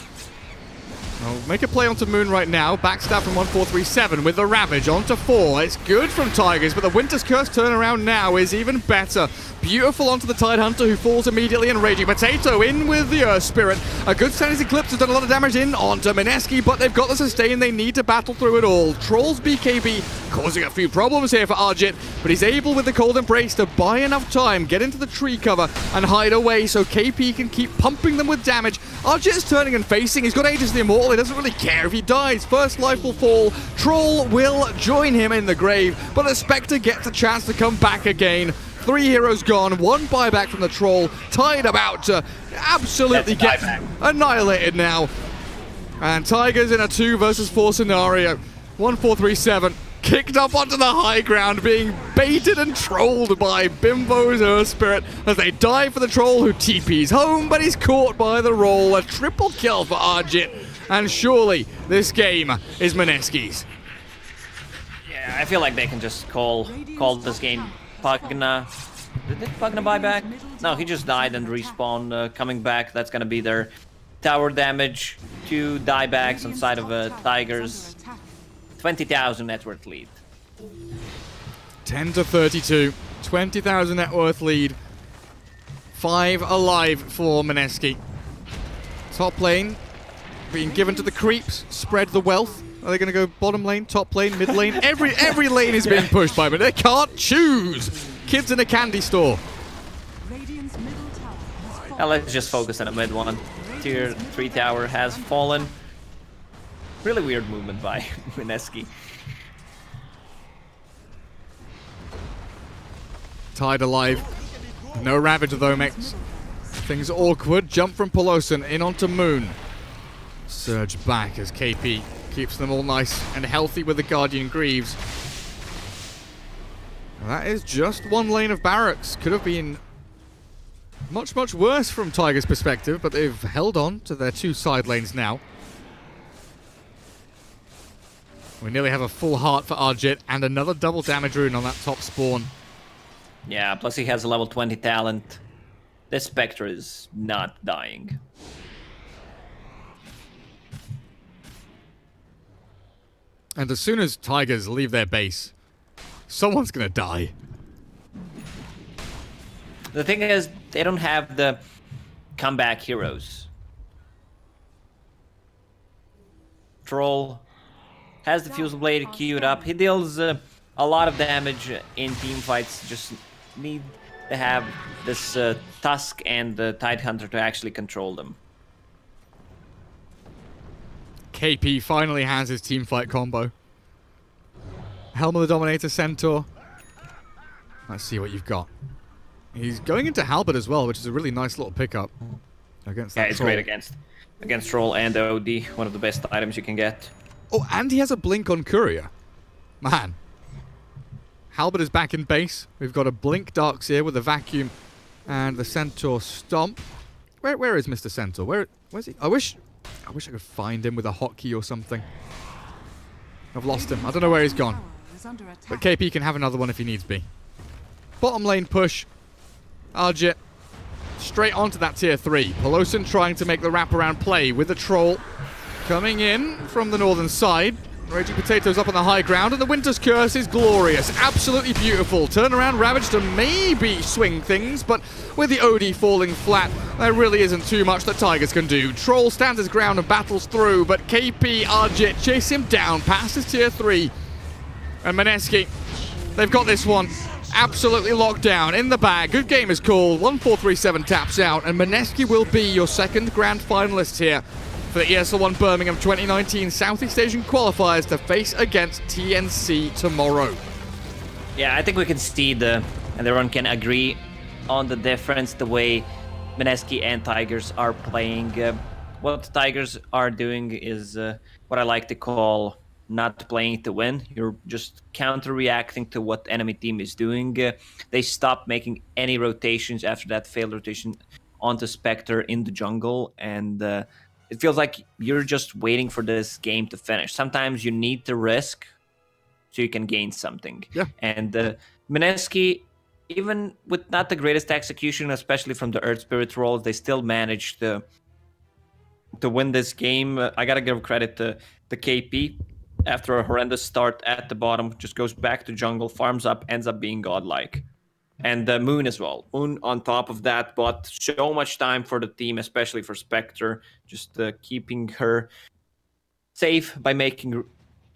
Well, make a play onto Moon right now. Backstab from 1437 with the Ravage onto 4. It's good from Tigers, but the Winter's Curse turnaround now is even better. Beautiful onto the Tidehunter, who falls immediately, and Raging Potato in with the Earth Spirit. A good Sanity Eclipse has done a lot of damage in onto Mineski, but they've got the sustain they need to battle through it all. Trolls BKB causing a few problems here for Arjit, but he's able with the Cold Embrace to buy enough time, get into the tree cover, and hide away so KP can keep pumping them with damage. Arjit is turning and facing. He's got Aegis the Immortal. He doesn't really care if he dies. First life will fall. Troll will join him in the grave, but the Spectre gets a chance to come back again. 3 heroes gone, 1 buyback from the Troll. Tide about to absolutely get annihilated now. And Tigers in a 2 versus 4 scenario. 1437 kicked up onto the high ground, being baited and trolled by Bimbo's Earth Spirit as they dive for the Troll, who TP's home, but he's caught by the roll. A triple kill for Arjit, and surely this game is Mineski's. Yeah, I feel like they can just call this game. Pugna. Did Pugna buy back? No, he just died and respawned. Coming back, that's gonna be their tower damage. 2 diebacks on side of Tigers. 20,000 net worth lead. 10 to 32. 20,000 net worth lead. 5 alive for Mineski. Top lane being given to the creeps. Spread the wealth. Are they going to go bottom lane, top lane, mid lane? Every lane is being pushed by, but they can't choose. Kids in a candy store. Now let's just focus on the mid one. Tier 3 tower has fallen. Really weird movement by Mineski. Tide alive. No Ravage though, Mix. Things awkward. Jump from Pelosin in onto Moon. Surge back as KP keeps them all nice and healthy with the Guardian Greaves. And that is just 1 lane of barracks. Could have been much, much worse from Tiger's perspective, but they've held on to their 2 side lanes now. We nearly have a full heart for Arjit and another double damage rune on that top spawn. Yeah, plus he has a level 20 talent. This Spectre is not dying. And as soon as Tigers leave their base, someone's gonna die. The thing is, they don't have the comeback heroes. Troll has the Fusel Blade queued up. He deals a lot of damage in team fights. Just need to have this Tusk and the Tidehunter to actually control them. KP finally has his teamfight combo. Helm of the Dominator Centaur. Let's see what you've got. He's going into Halberd as well, which is a really nice little pickup against that Yeah, it's Troll. great against Troll and OD. One of the best items you can get. Oh, and he has a blink on Courier. Man. Halberd is back in base. We've got a blink Darkseer with a vacuum and the Centaur Stomp. Where is Mr. Centaur? Where's he? I wish I could find him with a hotkey or something. I've lost him. I don't know where he's gone. But KP can have another one if he needs be. Bottom lane push. Arjit straight onto that tier 3. Pelosin trying to make the wraparound play with the Troll coming in from the northern side. Raging Potatoes up on the high ground, and the Winter's Curse is glorious. Absolutely beautiful. Turnaround Ravage to maybe swing things, but with the OD falling flat, there really isn't too much that Tigers can do. Troll stands his ground and battles through, but KP, Arjit chase him down past his tier 3. And Mineski, they've got this one absolutely locked down in the bag. Good game is called. 1437 taps out, and Mineski will be your second grand finalist here for the ESL One Birmingham 2019 Southeast Asian qualifiers to face against TNC tomorrow. Yeah, I think we can see and everyone can agree on the difference, the way Mineski and Tigers are playing. What the Tigers are doing is what I like to call not playing to win. You're just counter-reacting to what the enemy team is doing. They stopped making any rotations after that failed rotation onto Spectre in the jungle, and it feels like you're just waiting for this game to finish. Sometimes you need to risk so you can gain something. Yeah. And Mineski, even with not the greatest execution, especially from the Earth Spirit roles, they still managed to win this game. I gotta give credit to the KP. After a horrendous start at the bottom, just goes back to jungle, farms up, ends up being godlike. And Moon as well. Moon on top of that, but so much time for the team, especially for Spectre, just keeping her safe by making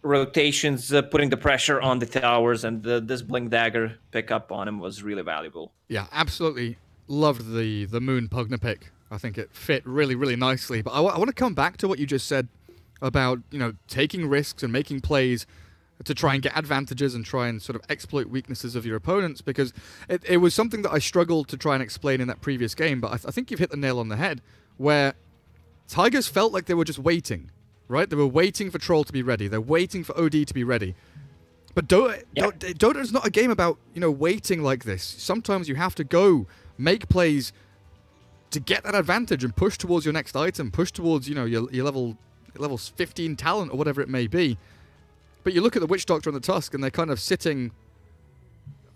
rotations, putting the pressure on the towers, and this Blink Dagger pickup on him was really valuable. Yeah, absolutely loved the Moon Pugna pick. I think it fit really, really nicely. But I want to come back to what you just said about, you know, taking risks and making plays to try and get advantages and try and sort of exploit weaknesses of your opponents, because it was something that I struggled to try and explain in that previous game, but I think you've hit the nail on the head, where Tigers felt like they were just waiting, right? They were waiting for Troll to be ready. They're waiting for OD to be ready. But Dota is not a game about, you know, waiting like this. Sometimes you have to go make plays to get that advantage and push towards your next item, push towards, you know, your level 15 talent or whatever it may be. But you look at the Witch Doctor and the Tusk, and they're kind of sitting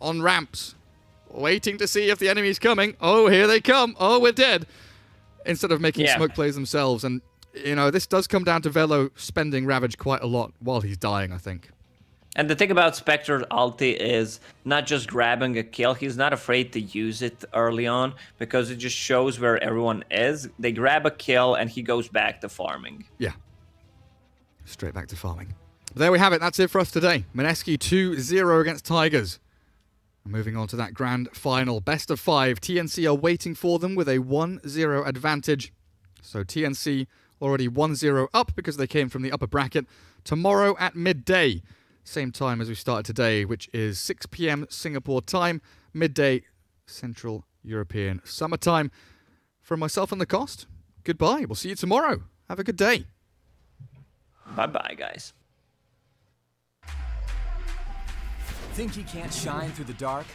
on ramps, waiting to see if the enemy's coming. Oh, here they come. Oh, we're dead. Instead of making smoke plays themselves. And, you know, this does come down to Velo spending Ravage quite a lot while he's dying, I think. And the thing about Spectre's ulti is not just grabbing a kill. He's not afraid to use it early on, because it just shows where everyone is. They grab a kill, and he goes back to farming. Yeah. Straight back to farming. There we have it. That's it for us today. Mineski 2-0 against Tigers. Moving on to that grand final. Best of 5. TNC are waiting for them with a 1-0 advantage. So TNC already 1-0 up because they came from the upper bracket. Tomorrow at midday. Same time as we started today, which is 6 p.m. Singapore time. Midday Central European summertime. From myself and the Cost, goodbye. We'll see you tomorrow. Have a good day. Bye-bye, guys. Think he can't shine through the dark?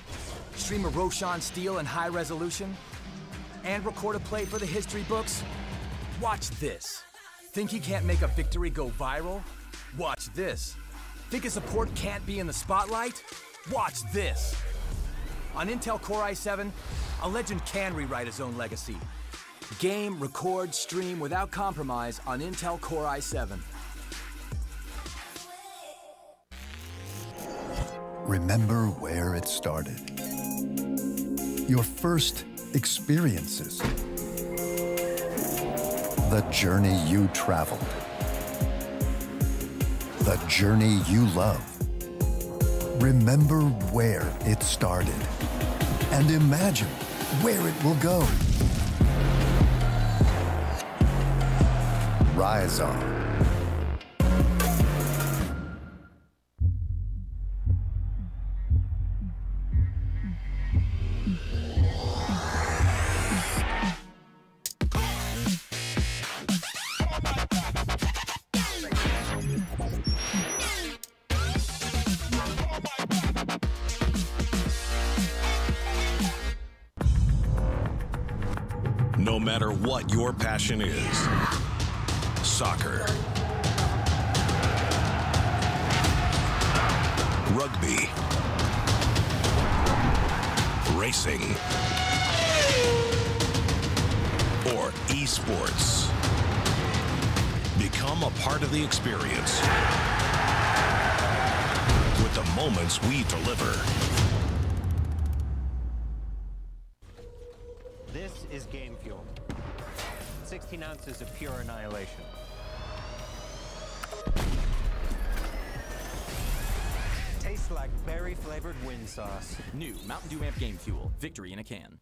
Stream a Roshan Steel in high resolution? And record a play for the history books? Watch this. Think he can't make a victory go viral? Watch this. Think a support can't be in the spotlight? Watch this. On Intel Core i7, a legend can rewrite his own legacy. Game, record, stream without compromise on Intel Core i7. Remember where it started. Your first experiences. The journey you traveled. The journey you love. Remember where it started. And imagine where it will go. Rise on. No matter what your passion is, soccer, rugby, racing, or esports, become a part of the experience with the moments we deliver. This is Game Fuel. 16 ounces of pure annihilation. Tastes like berry-flavored wind sauce. New Mountain Dew Amp Game Fuel. Victory in a can.